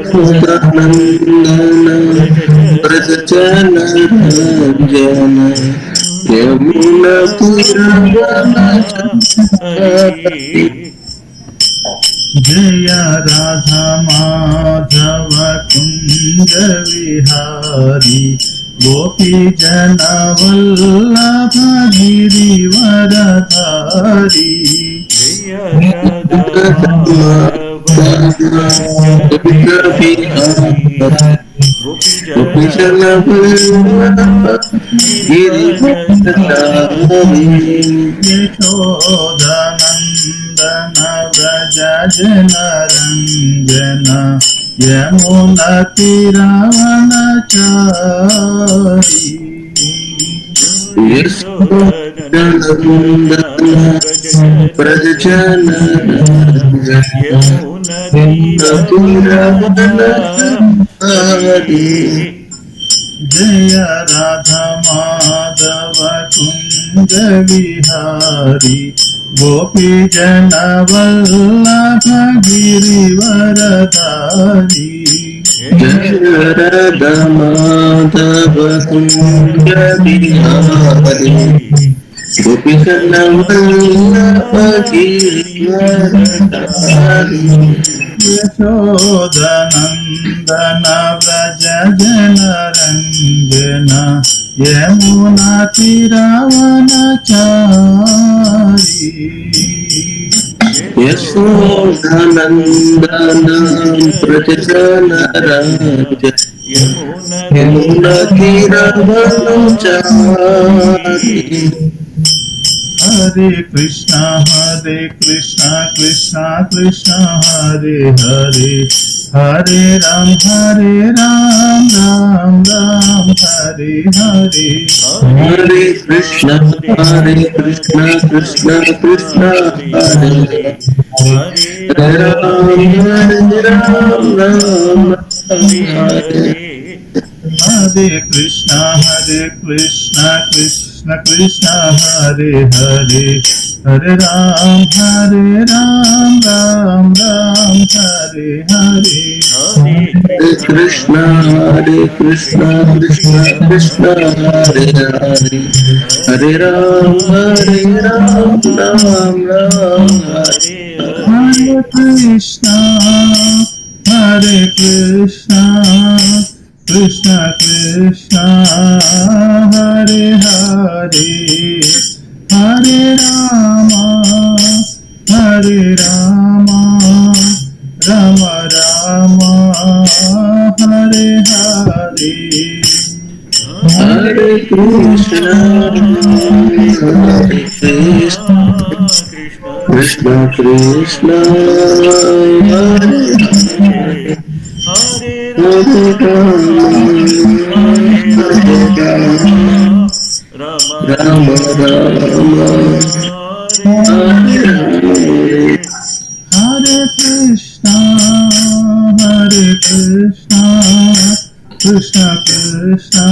यशोदानन्दन व्रजजनरञ्जन यमुनातीरवनचरी जय राधा माधव कुंज विहारी गोपी जन वल्लभ गिरिवरधारी जय राधा गोपी जन वल्लभ गिरिवरधारी यशोदानंदन व्रज जनरंजन यमुनातीरवनचारी यशोदानंदन व्रज जनरंजन यमुनातीरवनचारी जय राधा माधव कुंज विहारी गोपी जन वल्लभ गिरिवरधारी जय राधा माधव कुंज विहारी गोपी जन वल्लभ गिरिवरधारी यशोदानंदन व्रज जनरंजन यमुनातीरवनचारी यशोदानंदन व्रज जनरंजन यमुनातीरवनचारी हरे कृष्णा कृष्णा कृष्णा हरे हरे हरे राम राम राम हरे हरे हरे कृष्णा कृष्णा कृष्णा हरे हरे राम राम हरे हरे कृष्णा कृष्णा कृष्णा हरे हरे हरे राम राम हरे हरे हरे कृष्णा कृष्णा कृष्णा हरे हरे हरे राम राम हरे हरे कृष्णा कृष्णा कृष्णा हरे हरे हरे राम राम राम हरे हरे हरे कृष्णा कृष्णा कृष्णा हरे हरे हरे राम राम हरे हरे हरे कृष्णा कृष्णा कृष्णा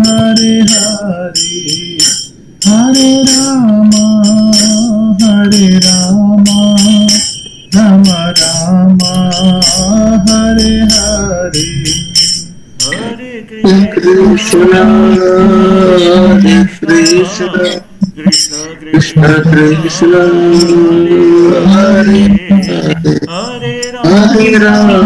हरे हरे हरे राम राम हरे हरे हरे कृष्णा कृष्णा कृष्णा हरे हरे हरे राम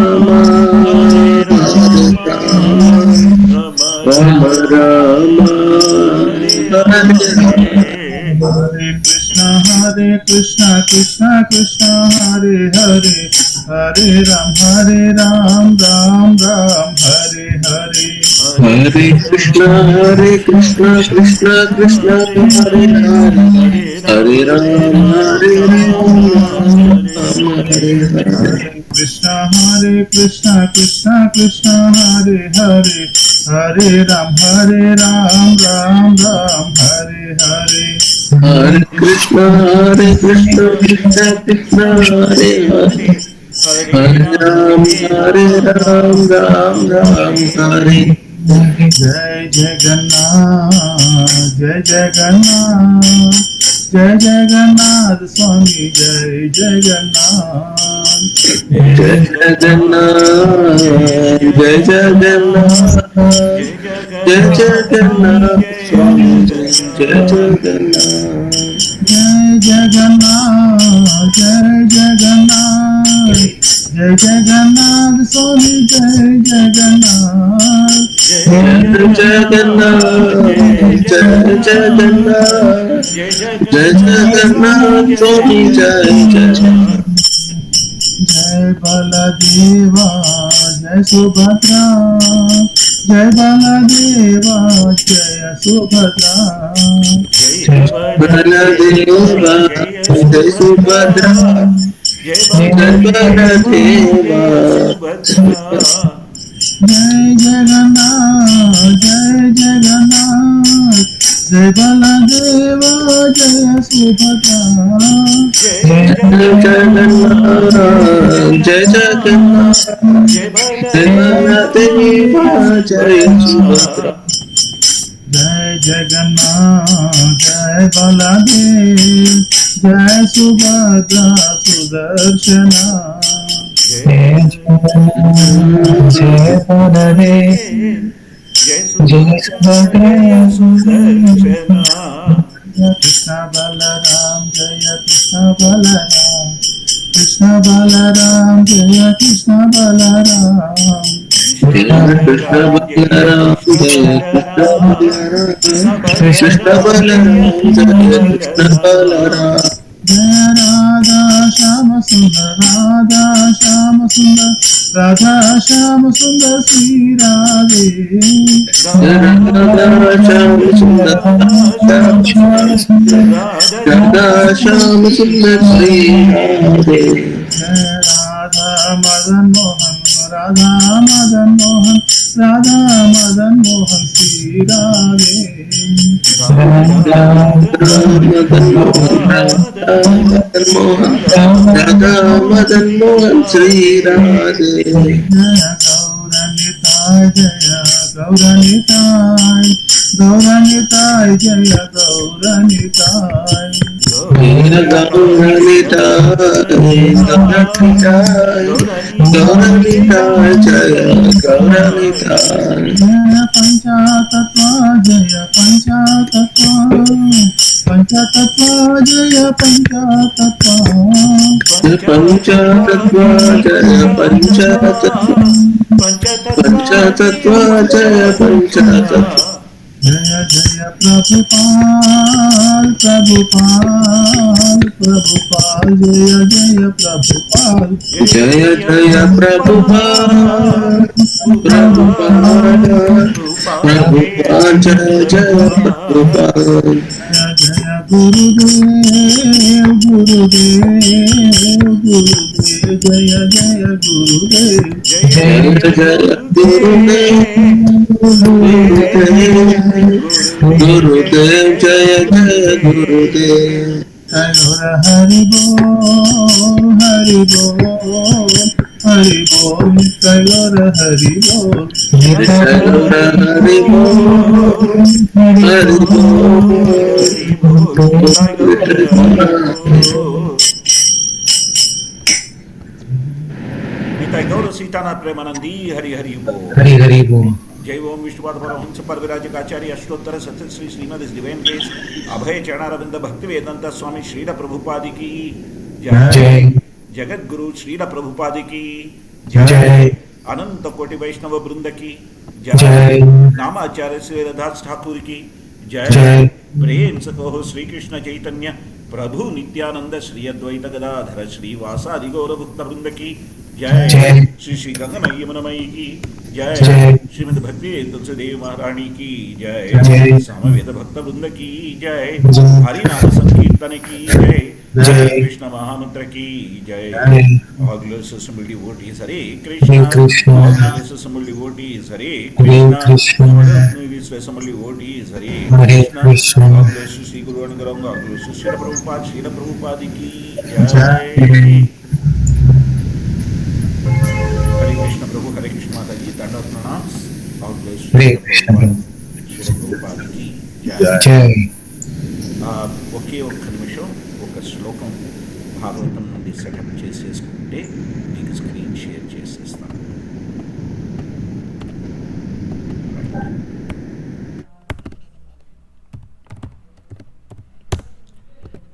राम हरे कृष्णा कृष्णा कृष्णा हरे हरे हरे राम राम हरे हरे हरे कृष्णा कृष्णा कृष्णा हरे हरे हरे राम हरे हरे कृष्णा कृष्णा कृष्णा हरे हरे हरे राम राम हरे हरे हरे कृष्णा कृष्णा कृष्णा हरे हरे हरे राम राम हरे जय जगन्नाथ जय जगन्नाथ स्वामी जय जगन्नाथ जय जगन्नाथ जय जगन्नाथ जय जगन्नाथ स्वामी जय जगन्नाथ जय जगन्नाथ जय जगन्नाथ स्वामी जय जगन्नाथ जय जगन्नाथ जय जगन्नाथ जय जगन्नाथ स्वामी जय जगन्नाथ जय बलदेवा जय सुभद्रा जय बलदेवा जय सुभद्रा बलदेवा जय सुभद्रा जय बलदेवा जय जगन्नाथ जय बलदेवा जय सुभद्रा जय जगन्नाथ जय जगन्नाथ जय बलदेवा जय सुभद्रा जय जगन्नाथ जय बलदेव जय सुभद्रा सुदर्शना जय बलदेव जय सुभद्रा सुदर्शना कृष्ण बलराम जय कृष्ण बलराम कृष्ण बलराम जय कृष्ण बलराम कृष्ण बलराम जय कृष्ण बलराम कृष्ण बलराम जय कृष्ण बलराम जय राधा श्याम सुंदर राधा श्याम सुंदर श्री राधे राधा श्याम सुंदर राधा श्याम सुंदर श्री राधे जय राधा मदन मोहन श्री राधे राधा मदन मोहन श्री राधे जय गौरनिताय गौरनिताय जय गौरनिताय गौरनिताय जय गौरनिताय जय पंचातत्वा जय पंचातत्वा जय पंचातत्वा पंचतत्व जय पंचतत्व पंचतत्व जय पंचतत्व जय जय प्रभुपाल जय जय प्रभुपाल जय जय प्रभुपाल प्रभुपाल जय जय प्रभुपाल जय जय गुरुदेव जय जय गुरुदेव जय जय गुरुदेव जय जय गुरुदेव जय हरि बोल हरि बोल हरि बोल जय हरि बोल हरि निताय गौर सीतानाथ प्रेमानंदी हरि हरि बोल हरि हरि बोल जय ओम विष्णुपाद परमहंस परिव्राजकाचार्य अष्टोत्तर सत्य श्री श्रीमद डिवाइन ग्रेस अभय चरणारविंद भक्ति वेदांत स्वामी श्रील प्रभुपाद की जय जगत गुरु श्रील प्रभुपाद की जय अनंत कोटि वैष्णव वृंद की जय नामाचार्य श्री रदास ठाकुर की जय प्रेम से कहो श्री कृष्ण चैतन्य प्रभु नित्यानंद श्री अद्वैत गदाधर श्री वासादि गौर भक्त वृंद की जय श्री श्री गंगमय यमुनमयी की जय श्रीमद भक्ति तुलसीदेव महारानी की जय सामवेद भक्त वृंद की जय हरिनाम संकीर्तन की जय कृष्ण महामंत्र की जय all blessed devotees Hare Krishna all blessed devotees Hare Krishna all blessed devotees Hare Krishna all blessed Sri Guru and Gauranga all blessed Srila Prabhupada ki jai Hare Krishna Prabhu Hare Krishna Mata ji Dandavat Pranam all blessed Srila Prabhupada ki jai जय ఒక ఒకే ఒక్క నిమిషం ఒక శ్లోకం భాగవతం నుండి setup చేసేసుకుంటే మీకు screen share చేసేస్తాను.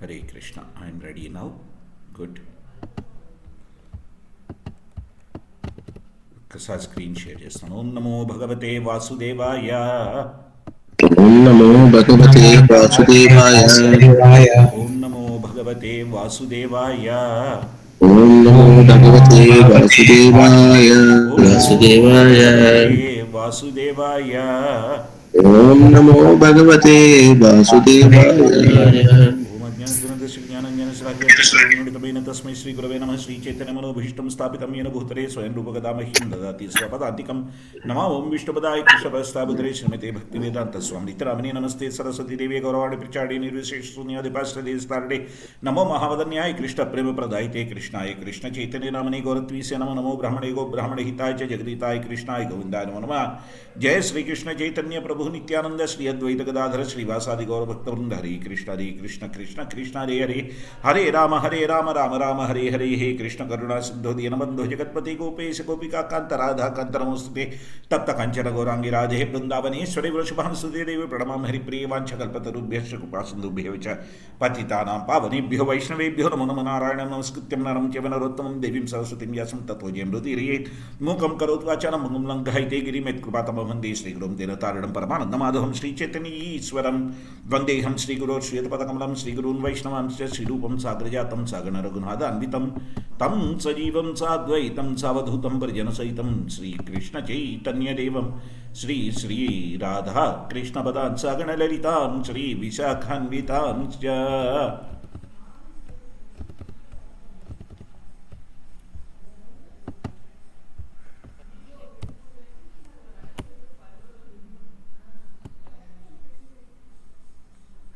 Hare Krishna. I'm ready now. Good. ఒక్కసారి స్క్రీన్ షేర్ చేస్తాను. ఓం నమో భగవతే వాసుదేవాయ. ఓం నమో భగవతే వాసుదేవాయ. ఓం నమో భగవతే వాసుదేవాయ. ఓం నమో భగవతే వాసుదేవాయ. వాసుదేవాయ వాసుదేవాయ. ఓం నమో భగవతే వాసుదేవాయ. తస్మై శ్రీ గురవే నమః. శ్రీ చైతన్యమనోభీష్టం స్థాపితం येन భూతలే స్వయం రూపకదా మహ్యం దదాతి స్వపదాంతికం. నమో ఓం విష్ణుపదాయ కృష్ణపదస్థాబుధరే శ్రీమతే భక్తివేదాంత స్వామి నిత్యరామినే నమస్తే సరస్వతీ దేవి గౌరవాణి ప్రచాడే నిర్విశేష శూన్యాదిపాశ్రదేస్తారడే. నమో మహావదన్యాయ కృష్ణ ప్రేమ ప్రదాయితే కృష్ణాయ కృష్ణ చైతన్య నామనే గౌరత్వీసే నమో. నమో బ్రాహ్మణే గో బ్రాహ్మణ హితాయ చ జగదీతాయ కృష్ణాయ గోవిందాయ నమో నమః. జయ శ్రీకృష్ణ చైతన్య ప్రభు నిత్యానంద శ్రీ అద్వైత గదాధర శ్రీవాసాది గౌరభక్తవృంద. హరే కృష్ణ కృష్ణ కృష్ణ హరే హరే. హరే రామ రామ రామ హరే హరే. హే కృష్ణ కరుణా సింధో దీనబంధో జగత్పతి గోపేశ గోపికా కాంత రాధా కాంత నమోస్తుతే. తప్త కంచన గౌరాంగి రాధే బృందావనేశ్వరి వృషభానుసుతే దేవి ప్రణమాం హరిప్రియ వాంఛకల్పతరుభ్యశ్చ కృపాసింధుభ్యో చ పతితానాం పావనేభ్యో వైష్ణవేభ్యో నమో నమో. నారాయణం నమస్కృత్యం నరం చైవ నరోత్తమం దేవీం సరస్వతీం వ్యాసం తతో జయమృతిరేత్. మూకం కరోతు వాచాలం మంగళం లంఘయితే గిరిమెత్కృపాతమం వందే శ్రీగురుం దీనతారిణం పరమానందమాధవం శ్రీచైతన్యీశ్వరం వందేహం శ్రీగురోర్ శ్వేతపదకమలం శ్రీగురూన్ వైష్ణవాంశ్చ శ్రీరూపం సాగ్రజాతం సాగణ రఘునాథాన్వితం తం సజీవం సాద్వైతం సావధూతం పరిజనసహితం శ్రీకృష్ణ చైతన్యదేవం శ్రీ శ్రీ రాధా కృష్ణపదాన్ సాగణ లలితాం శ్రీ విశాఖాన్వితాం చ.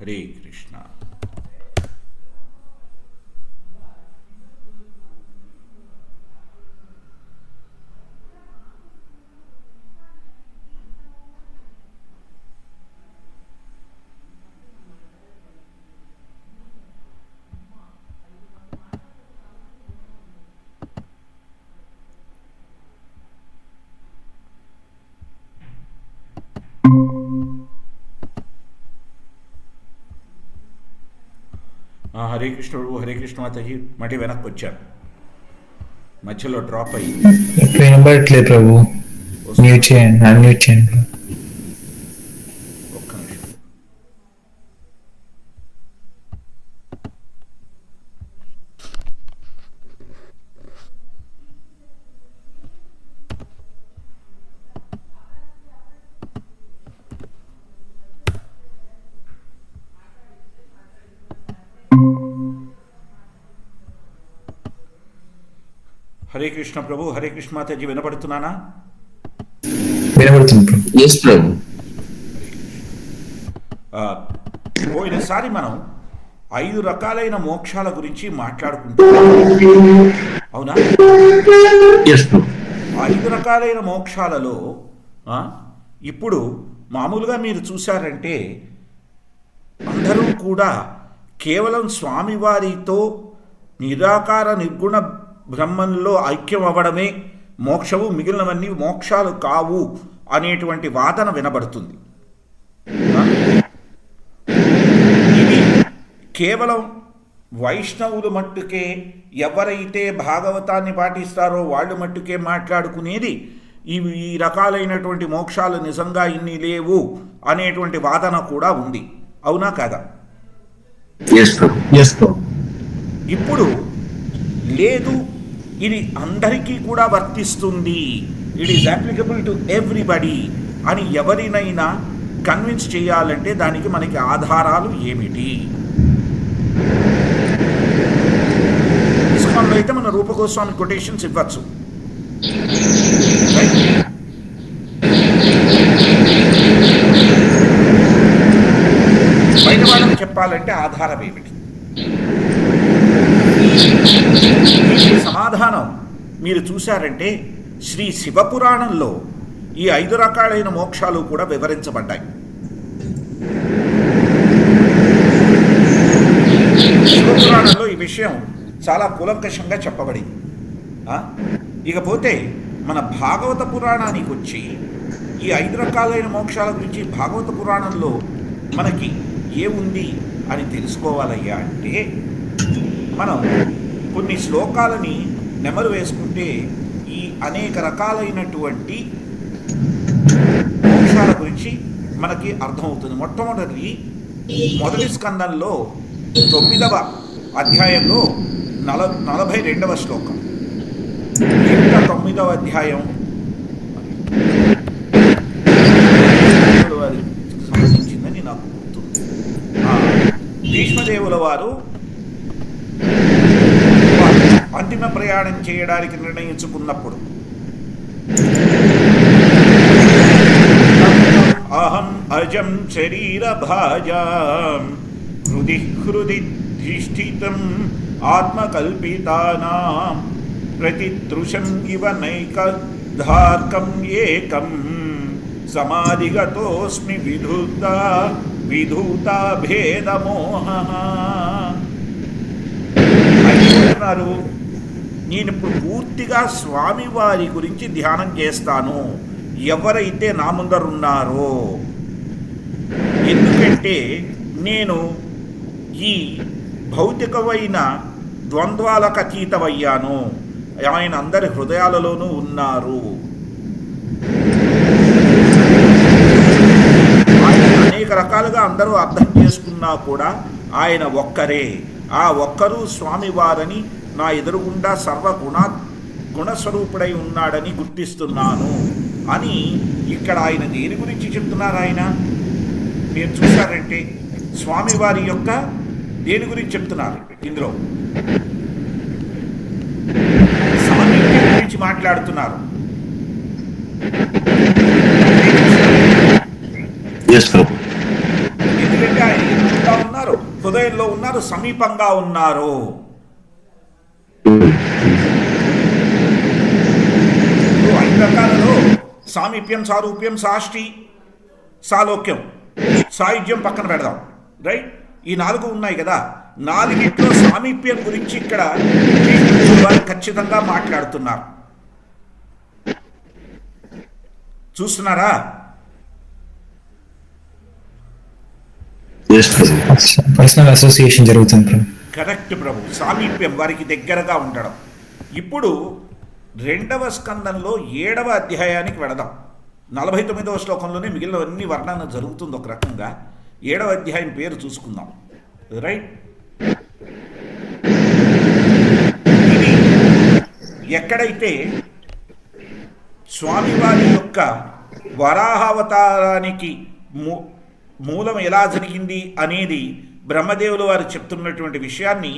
హరే కృష్ణ. హరే కృష్ణుడు. హరే కృష్ణ మాతాజీ. మళ్ళీ వెనక్కి వచ్చాను, మధ్యలో డ్రాప్ అయ్యింది. వినబడట్లేదు ప్రభు. మ్యూట్ చేయండి, అన్మ్యూట్ చేయండి. ఒక్క నిమిషం. హరే కృష్ణ ప్రభు. హరే కృష్ణ మాతాజీ. వినపడుతున్నానా? వినబడుతుంది ప్రభు. ఎస్ ప్రభు. పోయినసారి మనం 5 రకాలైన మోక్షాల గురించి మాట్లాడుకుంటున్నాం, అవునా? ఎస్ ప్రభు. 5 రకాలైన మోక్షాలలో ఇప్పుడు మామూలుగా మీరు చూశారంటే అందరూ కూడా కేవలం స్వామివారితో నిరాకార నిర్గుణ బ్రహ్మంలో ఐక్యం అవ్వడమే మోక్షము, మిగిలినవన్నీ మోక్షాలు కావు అనేటువంటి వాదన వినబడుతుంది. ఇది కేవలం వైష్ణవులు మట్టుకే, ఎవరైతే భాగవతాన్ని పాటిస్తారో వాళ్ళు మట్టుకే మాట్లాడుకునేది. ఈ రకాలైనటువంటి మోక్షాలు నిజంగా ఇన్ని లేవు అనేటువంటి వాదన కూడా ఉంది, అవునా కాదా? ఇప్పుడు లేదు, ఇది అందరికీ కూడా వర్తిస్తుంది, it is applicable to everybody అని ఎవరినైనా కన్విన్స్ చేయాలంటే దానికి మనకి ఆధారాలు ఏమిటి? ఇస్కాన్లో అయితే మన రూపగోస్వామి కొటేషన్స్ ఇవ్వచ్చు. బయట వాళ్ళకి చెప్పాలంటే ఆధారం ఏమిటి? ఈ సమాధానం మీరు చూశారంటే శ్రీ శివపురాణంలో ఈ 5 రకాలైన మోక్షాలు కూడా వివరించబడ్డాయి. శివపురాణంలో ఈ విషయం చాలా కూలంకషంగా చెప్పబడింది. ఇకపోతే మన భాగవత పురాణానికి వచ్చి ఈ 5 రకాలైన మోక్షాల గురించి భాగవత పురాణంలో మనకి ఏముంది అని తెలుసుకోవాలయ్యా అంటే మనం కొన్ని శ్లోకాలని నెమరు వేసుకుంటే ఈ అనేక రకాలైనటువంటి మోక్షాల గురించి మనకి అర్థమవుతుంది. మొదటి స్కందంలో 9వ అధ్యాయంలో 42వ శ్లోకం. 9వ అధ్యాయం సంబంధించిందని నాకు గుర్తుంది. భీష్మదేవుల వారు అంతిమ ప్రయాణం చేయడానికి నిర్ణయించుకున్నప్పుడు అహం అజం శరీర భాజాం హృది హృది ధిష్ఠితం ఆత్మకల్పితానాం ప్రతితృషం ఇవ నైకధార్కం ఏకం సమాధిగతోస్మి విధూత భేదమోహ. అంటున్నారు, నేను ఇప్పుడు పూర్తిగా స్వామివారి గురించి ధ్యానం చేస్తాను ఎవరైతే నా ముందరున్నారో. ఎందుకంటే నేను ఈ భౌతికమైన ద్వంద్వాలకు అతీతమయ్యాను. ఆయన అందరి హృదయాలలోనూ ఉన్నారు. ఆయన అనేక రకాలుగా అందరూ అర్థం చేసుకున్నా కూడా ఆయన ఒక్కరే. ఆ ఒక్కరూ స్వామివారని నా ఎదురుగుండా గుణస్వరూపుడై ఉన్నాడని గుర్తిస్తున్నాను అని ఇక్కడ ఆయన దేని గురించి చెప్తున్నారు? ఆయన మీరు చూశారంటే స్వామివారి యొక్క దేని గురించి చెప్తున్నారు? ఇందులో సామీప్యం గురించి మాట్లాడుతున్నారు. ఎందుకంటే ఆయన ఎదురుగా ఉన్నారు, హృదయంలో ఉన్నారు, సమీపంగా ఉన్నారు. ఐదు రకాలలో సామీప్యం, సారూప్యం, సాష్టి, సాలోక్యం, సాయుధ్యం పక్కన పెడదాం. రైట్? ఈ 4 ఉన్నాయి కదా. 4ట్లో సామీప్యం గురించి ఇక్కడ వారు ఖచ్చితంగా మాట్లాడుతున్నారు. చూస్తున్నారా? పర్సనల్ అసోసియేషన్ జరుగుతుంది. కరెక్ట్ ప్రభు. సామీప్యం, వారికి దగ్గరగా ఉండడం. ఇప్పుడు 2వ స్కందంలో 7వ అధ్యాయానికి వెళదాం. 49వ శ్లోకంలోనే మిగిలినవన్నీ వర్ణన జరుగుతుంది. ఒక రకంగా 7వ అధ్యాయం పేరు చూసుకుందాం. రైట్? ఇది ఎక్కడైతే స్వామివారి యొక్క వరాహావతారానికి మూలం ఎలా జరిగింది అనేది బ్రహ్మదేవుల వారు చెప్తున్నటువంటి విషయాన్ని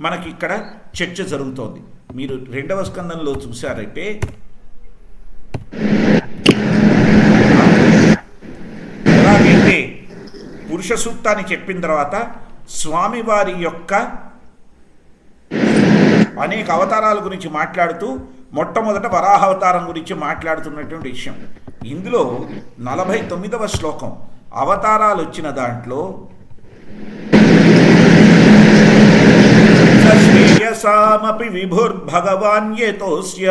మనకి ఇక్కడ చర్చ జరుగుతోంది. మీరు 2వ స్కందంలో చూశారంటే ఎలాగైతే పురుష సూక్తాన్ని చెప్పిన తర్వాత స్వామివారి యొక్క అనేక అవతారాల గురించి మాట్లాడుతూ మొట్టమొదట వరాహావతారం గురించి మాట్లాడుతున్నటువంటి విషయం. ఇందులో 49వ శ్లోకం అవతారాలు వచ్చిన దాంట్లో శ్రేయసామపి విభుర్భగవాన్ యతోస్య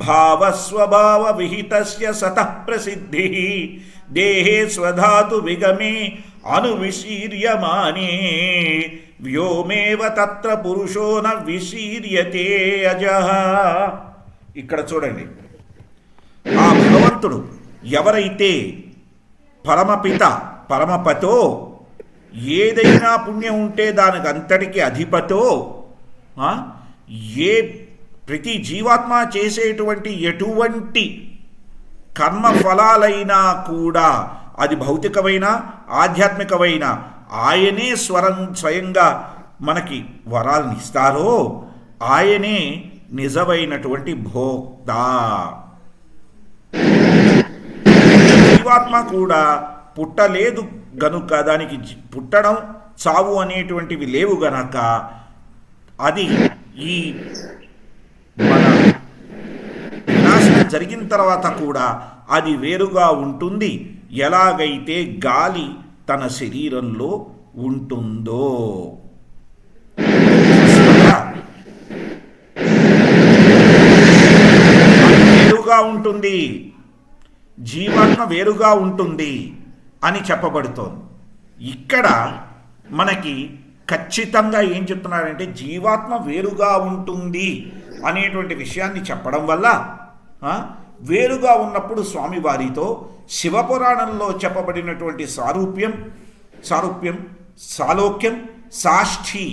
భావస్వభావ విహితస్య సతః ప్రసిద్ధి దేహే స్వధాతు విగమే అనువిశీర్యమానే వ్యోమేవ తత్ర పురుషో న విశీర్యతే అజః. ఇక్కడ చూడండి, ఆ భగవంతుడు ఎవరైతే పరమపతో ఏదైనా పుణ్యం ఉంటే దానికి అంతటికి అధిపతో, ఏ ప్రతి జీవాత్మ చేసేటువంటి ఎటువంటి కర్మ ఫలాలైనా కూడా అది భౌతికమైన ఆధ్యాత్మికమైన ఆయనే స్వయంగా మనకి వరాలను ఇస్తారో ఆయనే నిజమైనటువంటి భోక్త. జీవాత్మ కూడా పుట్టలేదు గనుక, దానికి పుట్టడం చావు అనేటువంటివి లేవు గనక అది ఈ మన వినాశనం జరిగిన తర్వాత కూడా అది వేరుగా ఉంటుంది. ఎలాగైతే గాలి తన శరీరంలో ఉంటుందో. ఉంటుంది, జీవాత్మ వేరుగా ఉంటుంది అని చెప్పబడుతోంది. ఇక్కడ మనకి ఖచ్చితంగా ఏం చెప్తున్నారంటే జీవాత్మ వేరుగా ఉంటుంది అనేటువంటి విషయాన్ని చెప్పడం వల్ల వేరుగా ఉన్నప్పుడు స్వామివారితో శివపురాణంలో చెప్పబడినటువంటి సారూప్యం, సాలోక్యం, సాష్ఠి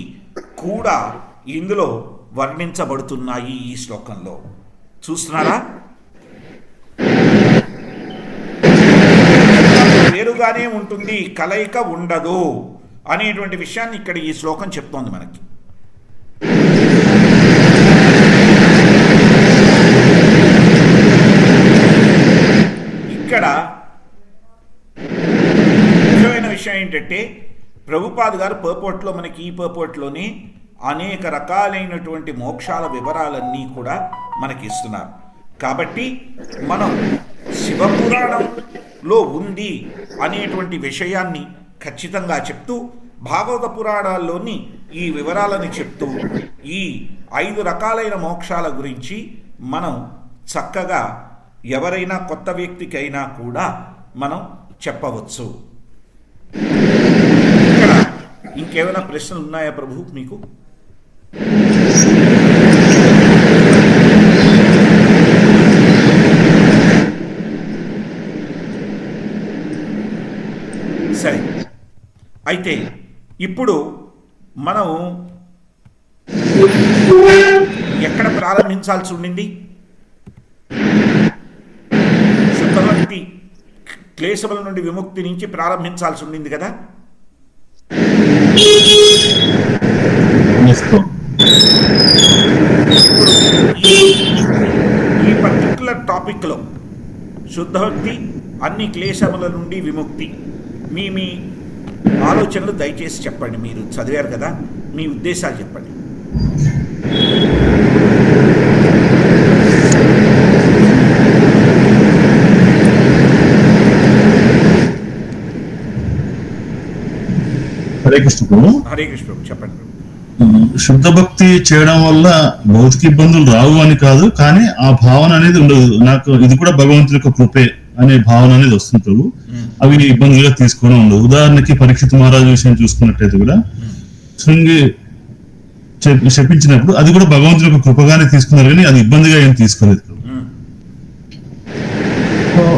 కూడా ఇందులో వర్ణించబడుతున్నాయి ఈ శ్లోకంలో. చూస్తున్నారా? వేరుగానే ఉంటుంది, కలయిక ఉండదు అనేటువంటి విషయాన్ని ఇక్కడ ఈ శ్లోకం చెప్తోంది మనకి. ఇక్కడ ముఖ్యమైన విషయం ఏంటంటే ప్రభుపాద్ గారు పర్పోర్ట్లో మనకి ఈ పర్పోర్ట్లోనే అనేక రకాలైనటువంటి మోక్షాల వివరాలన్నీ కూడా మనకి ఇస్తున్నారు. కాబట్టి మనం శివపురాణంలో ఉంది అనేటువంటి విషయాన్ని ఖచ్చితంగా చెప్తూ భాగవత పురాణాల్లోని ఈ వివరాలను చెప్తూ ఈ 5 రకాలైన మోక్షాల గురించి మనం చక్కగా ఎవరైనా కొత్త వ్యక్తికైనా కూడా మనం చెప్పవచ్చు. ఇక్కడ ఇంకేమైనా ప్రశ్నలు ఉన్నాయా ప్రభు మీకు? సరే, అయితే ఇప్పుడు మనం ఎక్కడ ప్రారంభించాల్సి ఉండింది? శుద్ధభక్తి క్లేశముల నుండి విముక్తి నుంచి ప్రారంభించాల్సి ఉండింది కదా. ఈ పర్టికులర్ టాపిక్లో శుద్ధభక్తి, అన్ని క్లేశముల నుండి విముక్తి, మీ ఆలోచనలు దయచేసి చెప్పండి. మీరు చదివారు కదా, మీ ఉద్దేశాలు చెప్పండి. హరే కృష్ణ ప్రభు. హరే కృష్ణ ప్రభు, చెప్పండి ప్రభు. శుద్ధ భక్తి చేయడం వల్ల భౌతిక ఇబ్బందులు రావు అని కాదు, కానీ ఆ భావన అనేది ఉండదు. నాకు ఇది కూడా భగవంతుడి యొక్క కృపే అనే భావన అనేది వస్తుంది ప్రభు. అవి ఇబ్బందులుగా తీసుకోవడం ఉండదు. ఉదాహరణకి పరీక్షిత్ మహారాజు విషయం చూసుకున్నట్టయితే కూడా శృంగి చెప్పించినప్పుడు అది కూడా భగవంతుడి యొక్క కృపగానే తీసుకున్నారు, కానీ అది ఇబ్బందిగా ఏం తీసుకోలేదు ప్రభు.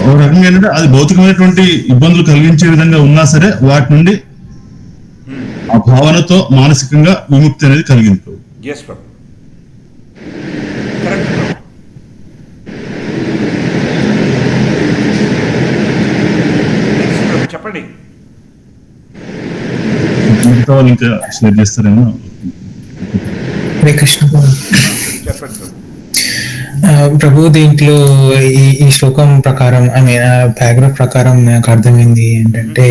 ఒక రకంగా ఏంటంటే అది భౌతికమైనటువంటి ఇబ్బందులు కలిగించే విధంగా ఉన్నా సరే వాటి నుండి ఆ భావనతో మానసికంగా విముక్తి అనేది కలిగింది ప్రభు. yes ప్రభు, కరెక్ట్ ప్రభు. చెప్పండి. మిగతా వాళ్ళు ఇంకా షేర్ చేస్తారేమో. హరే కృష్ణ చెప్పండి ప్రభు. ప్రభు, దీంట్లో ఈ శ్లోకం ప్రకారం పారాగ్రాఫ్ ప్రకారం నాకు అర్థమైంది ఏంటంటే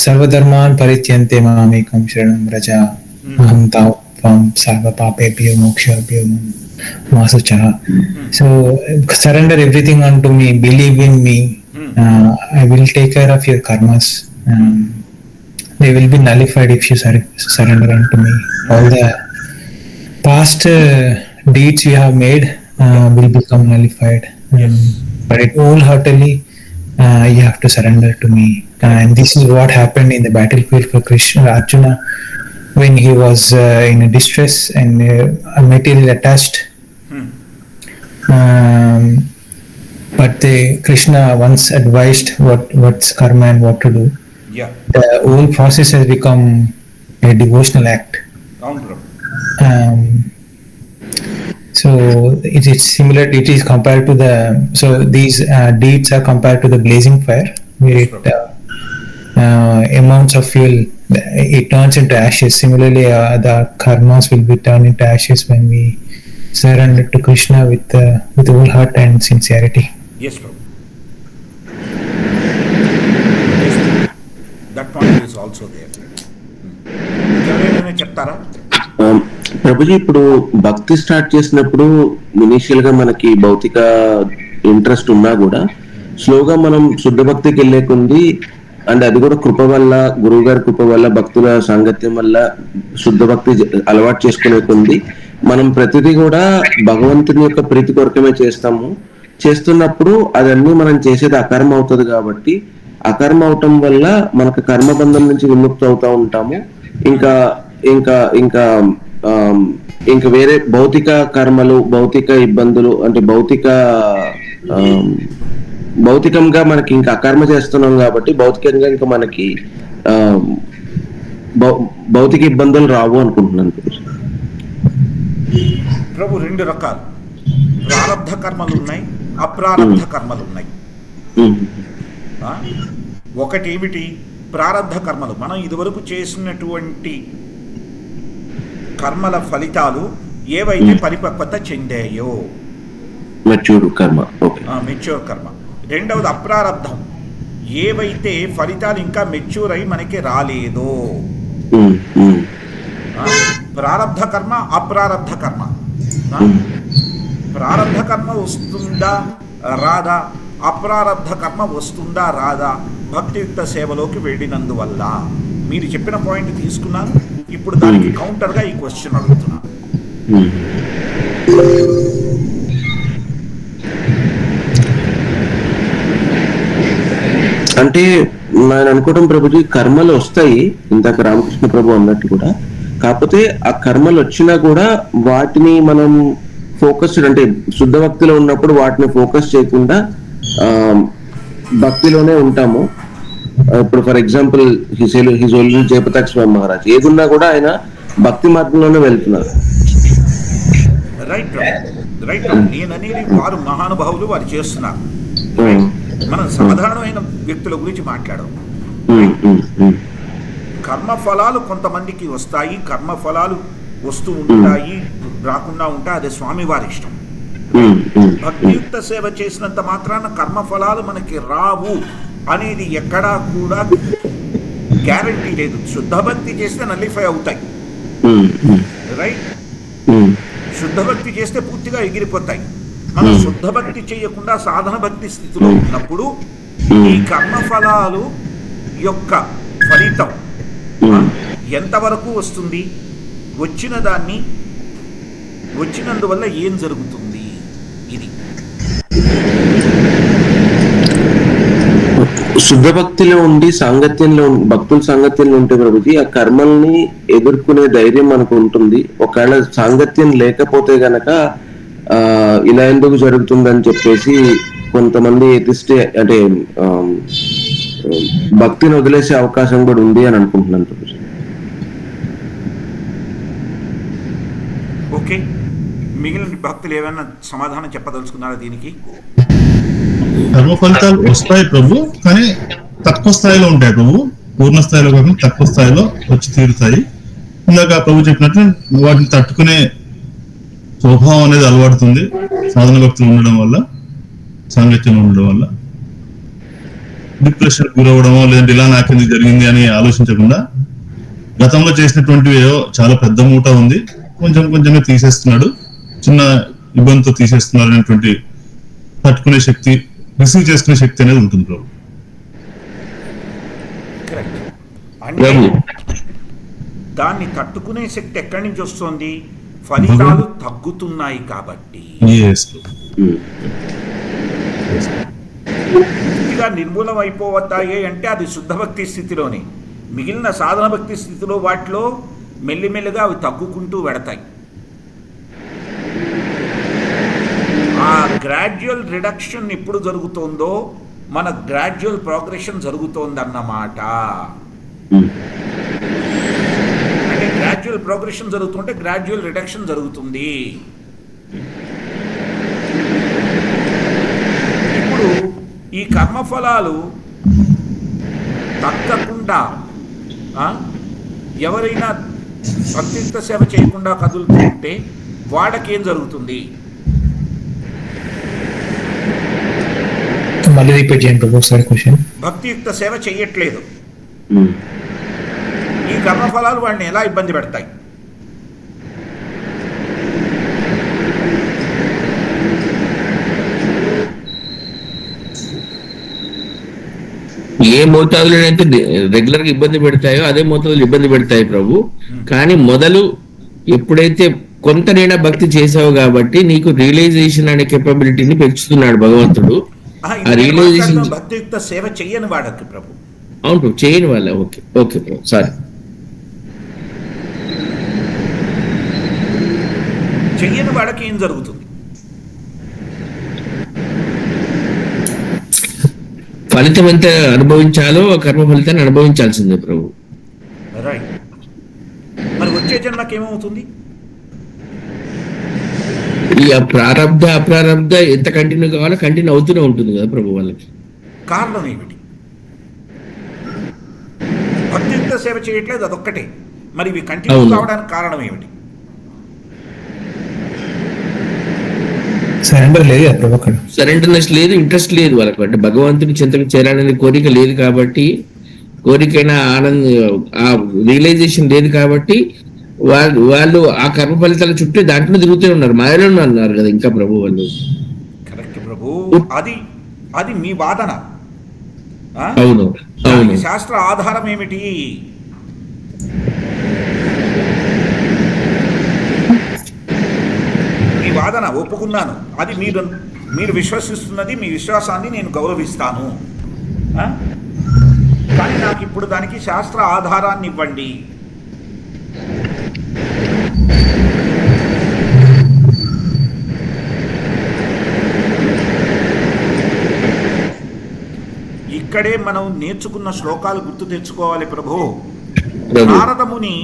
సర్వధర్మాన్ పరిత్యంతే మామేకం శరణం వ్రజ అహం తాం సర్వ పాపేభ్యో మోక్షేభ్యో మా శుచః. So surrender everything unto me, believe in me, I will take care of your karmas, they will be nullified if you surrender unto me. All the past deeds you have made will become nullified. But it wholeheartedly you have to surrender to me. And this is what happened in the battlefield for Arjuna when he was in a distress and material attached. But Krishna once advised what's karma and what to do. Yeah. The whole process has become a devotional act. So it is similar. It is compared to so these deeds are compared to the blazing fire, where amounts of fuel, it turns into ashes. Similarly, the karmas will be turned into ashes when we surrender to Krishna with whole heart and sincerity. Yes, Prabhu. Yes, that point is also there. చెప్తారా ప్రభుజీ? ఇప్పుడు భక్తి start చేసినప్పుడు initial గా మనకి భౌతిక interest ఉన్నా కూడా స్లోగా మనం శుద్ధ భక్తికి వెళ్ళే కొంది, అండ్ అది కూడా కృప వల్ల, గురువు గారి కృప వల్ల, భక్తుల సాంగత్యం వల్ల శుద్ధ భక్తి అలవాటు చేసుకునే కొంది మనం ప్రతిదీ కూడా భగవంతుని యొక్క ప్రీతి కొరకమే చేస్తాము. చేస్తున్నప్పుడు అదన్నీ మనం చేసేది అకర్మ అవుతుంది కాబట్టి అకర్మ అవటం వల్ల మనకు కర్మబంధం నుంచి విముక్తి అవుతా ఉంటాము. ఇంకా ఇంకా ఇంకా ఇంకా వేరే భౌతిక కర్మలు, భౌతిక ఇబ్బందులు అంటే భౌతికంగా మనకి ఇంకా అకర్మ చేస్తున్నాం కాబట్టి భౌతికంగా ఇంకా మనకి భౌతిక ఇబ్బందులు రావు అనుకుంటున్నాను ప్రభు. 2 రకాలు ప్రారబ్ధ కర్మలు ఉన్నాయి, అప్రారబ్ధ కర్మలు ఉన్నాయి. ఒకటి ఏమిటి? ప్రారబ్ధ కర్మలు మనం ఇదివరకు చేసినటువంటి కర్మల ఫలితాలు ఏవైతే పరిపక్వత చెందాయో, మెచ్యూర్ కర్మ. మెచ్యూర్ కర్మ. రెండవది అప్రారబ్ధం, ఏవైతే ఫలితాలు ఇంకా మెచ్యూర్ అయి మనకి రాలేదో. ప్రారబ్ధ కర్మ, అప్రారబ్ధ కర్మ. ప్రారబ్ధ కర్మ వస్తుందా రాదా, అప్రారబ్ధ కర్మ వస్తుందా రాదా భక్తియుక్త సేవలోకి వెళ్ళినందువల్ల. మీరు చెప్పిన పాయింట్ తీసుకున్నాను. ఇప్పుడు దానికి కౌంటర్గా ఈ క్వశ్చన్ అడుగుతున్నాను. అంటే నేను అనుకోవడం ప్రభుజీ, కర్మలు వస్తాయి ఇందాక రామకృష్ణ ప్రభు అన్నట్టు కూడా. కాకపోతే ఆ కర్మలు వచ్చినా కూడా వాటిని మనం ఫోకస్డ్ అంటే శుద్ధ భక్తిలో ఉన్నప్పుడు వాటిని ఫోకస్ చేయకుండా భక్తిలోనే ఉంటాము. ఇప్పుడు ఫర్ ఎగ్జాంపుల్ హిజోలి జయపతాక్ష స్వామి మహారాజ్ ఏదున్నా కూడా ఆయన భక్తి మార్గంలోనే వెళ్తున్నారు. Right right. నేననేది వారు మహానుభావులు, వారు చేస్తున్నారు. మనం సాధారణమైన వ్యక్తుల గురించి మాట్లాడడం. కర్మఫలాలు కొంతమందికి వస్తాయి, కర్మఫలాలు వస్తూ ఉంటాయి, రాకుండా ఉంటాయి, అదే స్వామివారి ఇష్టం. భక్తియుక్త సేవ చేసినంత మాత్రాన కర్మఫలాలు మనకి రావు అనేది ఎక్కడా కూడా గ్యారంటీ లేదు. శుద్ధ భక్తి చేస్తే నల్లిఫై అవుతాయి, రైట్. శుద్ధ భక్తి చేస్తే పూర్తిగా ఎగిరిపోతాయి. మనం శుద్ధ భక్తి చేయకుండా సాధన భక్తి స్థితిలో ఉన్నప్పుడు ఈ కర్మఫలాలు యొక్క ఫలితం ఎంతవరకు వస్తుంది, వచ్చిన దాన్ని వచ్చినందువల్ల ఏం జరుగుతుంది, ఇది. శుద్ధ భక్తిలో ఉండి సాంగత్యంలో భక్తుల సాంగత్యంలో ఉంటే ప్రభుజీ ఆ కర్మల్ని ఎదుర్కొనే ధైర్యం మనకు ఉంటుంది. ఒకవేళ సాంగత్యం లేకపోతే గనక ఇలా ఎందుకు జరుగుతుందని చెప్పేసి కొంతమంది ఎతిస్తే అంటే భక్తిని వదిలేసే అవకాశం కూడా ఉంది అని అనుకుంటున్నాను ప్రభుజీ. ఓకే, మిగిలిన భక్తులు ఏమైనా సమాధానం చెప్పదలుచుకున్నారా దీనికి? కర్మ ఫలితాలు వస్తాయి ప్రభు, కానీ తక్కువ స్థాయిలో ఉంటాయి ప్రభు. పూర్ణ స్థాయిలో కాకుండా తక్కువ స్థాయిలో వచ్చి తీరుతాయి. ఇందాక ప్రభు చెప్పినట్టు వాటిని తట్టుకునే స్వభావం అనేది అలవాడుతుంది సాధన భక్తులు ఉండడం వల్ల, సాంగత్యం ఉండడం వల్ల. డిప్రెషన్ గురవడమో లేదంటే ఇలా నాకెందుకు జరిగింది అని ఆలోచించకుండా గతంలో చేసినటువంటివి ఏవో చాలా పెద్ద మూట ఉంది, కొంచెం కొంచెంగా తీసేస్తున్నాడు, చిన్న ఇబ్బందితో తీసేస్తున్నారు అనేటువంటి తట్టుకునే శక్తి, రిసీవ్ చేసుకునే శక్తి అనేది ఉంటుంది ప్రభు. అంటే దాన్ని తట్టుకునే శక్తి ఎక్కడి నుంచి వస్తుంది? ఫలితాలు తగ్గుతున్నాయి కాబట్టి. పూర్తిగా నిర్మూలం అయిపోతాయి అంటే అది శుద్ధ భక్తి స్థితిలోనే. మిగిలిన సాధన భక్తి స్థితిలో వాటిలో మెల్లిమెల్లిగా అవి తగ్గుకుంటూ వెడతాయి. ఆ గ్రాడ్యువల్ రిడక్షన్ ఎప్పుడు జరుగుతుందో మన గ్రాడ్యువల్ ప్రోగ్రెషన్ జరుగుతోందన్నమాట. అంటే గ్రాడ్యువల్ ప్రోగ్రెషన్ జరుగుతుంటే గ్రాడ్యువల్ రిడక్షన్ జరుగుతుంది. ఇప్పుడు ఈ కర్మఫలాలు తగ్గకుండా ఎవరైనా భక్తియుక్త సేవ చేయకుండా కదులుతుంటే వాడకేం జరుగుతుంది? మళ్ళీ రిపీట్ చేయండి ఒకసారి క్వశ్చన్. భక్తియుక్త సేవ చెయ్యట్లేదు, ఈ కర్మఫలాలు వాడిని ఎలా ఇబ్బంది పెడతాయి? ఏ మోతాదులో అయితే రెగ్యులర్ గా ఇబ్బంది పెడతాయో అదే మోతాదులు ఇబ్బంది పెడతాయి ప్రభు. కానీ మొదలు ఎప్పుడైతే కొంతనైనా భక్తి చేసావు కాబట్టి నీకు రియలైజేషన్ అనే కెపబిలిటీని పెంచుతున్నాడు భగవంతుడు. ఆ రియలైజేషన్ భక్తియుక్త సేవ చెయ్యని వాడకి ప్రభు. అవును, చేయని వాళ్ళ. ఓకే ఓకే ప్రభు, సారీ. చెయ్యని వాడికి ఏం జరుగుతుంది? ఫలితం ఎంత అనుభవించాలో కర్మ ఫలితాన్ని అనుభవించాల్సిందే ప్రభు. రైట్. మరి వచ్చే జన్మకి ఏమవుతుంది? ఈ ప్రారంధ అప్రారంధ ఎంత కంటిన్యూ కావాలో కంటిన్యూ అవుతూనే ఉంటుంది కదా ప్రభు వాళ్ళకి. కారణం ఏమిటి? భక్తియుక్త సేవ చేయట్లేదు, అదొక్కటే. మరి ఇవి కంటిన్యూ కావడానికి కారణం ఏమిటి? సరెండర్ లేదు ప్రభు, అక్కడ సరెండర్నెస్ లేదు, ఇంట్రెస్ట్ లేదు వాళ్ళకు. అంటే భగవంతుని చింతకు చేరాలనే కోరిక లేదు కాబట్టి, కోరికైనా ఆనంద ఆ రియలైజేషన్ లేదు కాబట్టి వాళ్ళు ఆ కర్మ ఫలితాల చుట్టూ దాంట్లో తిరుగుతూ ఉన్నారు, మాయలో అన్నారు కదా ఇంకా ప్రభు వాళ్ళు. కరెక్ట్ ప్రభు. అది మీ వాదన. అవును అవును. శాస్త్ర ఆధారం ఏమిటి? మీ వాదన ఒప్పుకున్నాను, అది మీరు విశ్వసిస్తున్నది, మీ విశ్వాసాన్ని నేను గౌరవిస్తాను. కానీ నాకు ఇప్పుడు దానికి శాస్త్ర ఆధారాన్ని ఇవ్వండి. ఇక్కడే మనం నేర్చుకున్న శ్లోకాలు గుర్తు తెచ్చుకోవాలి ప్రభు. నారదముని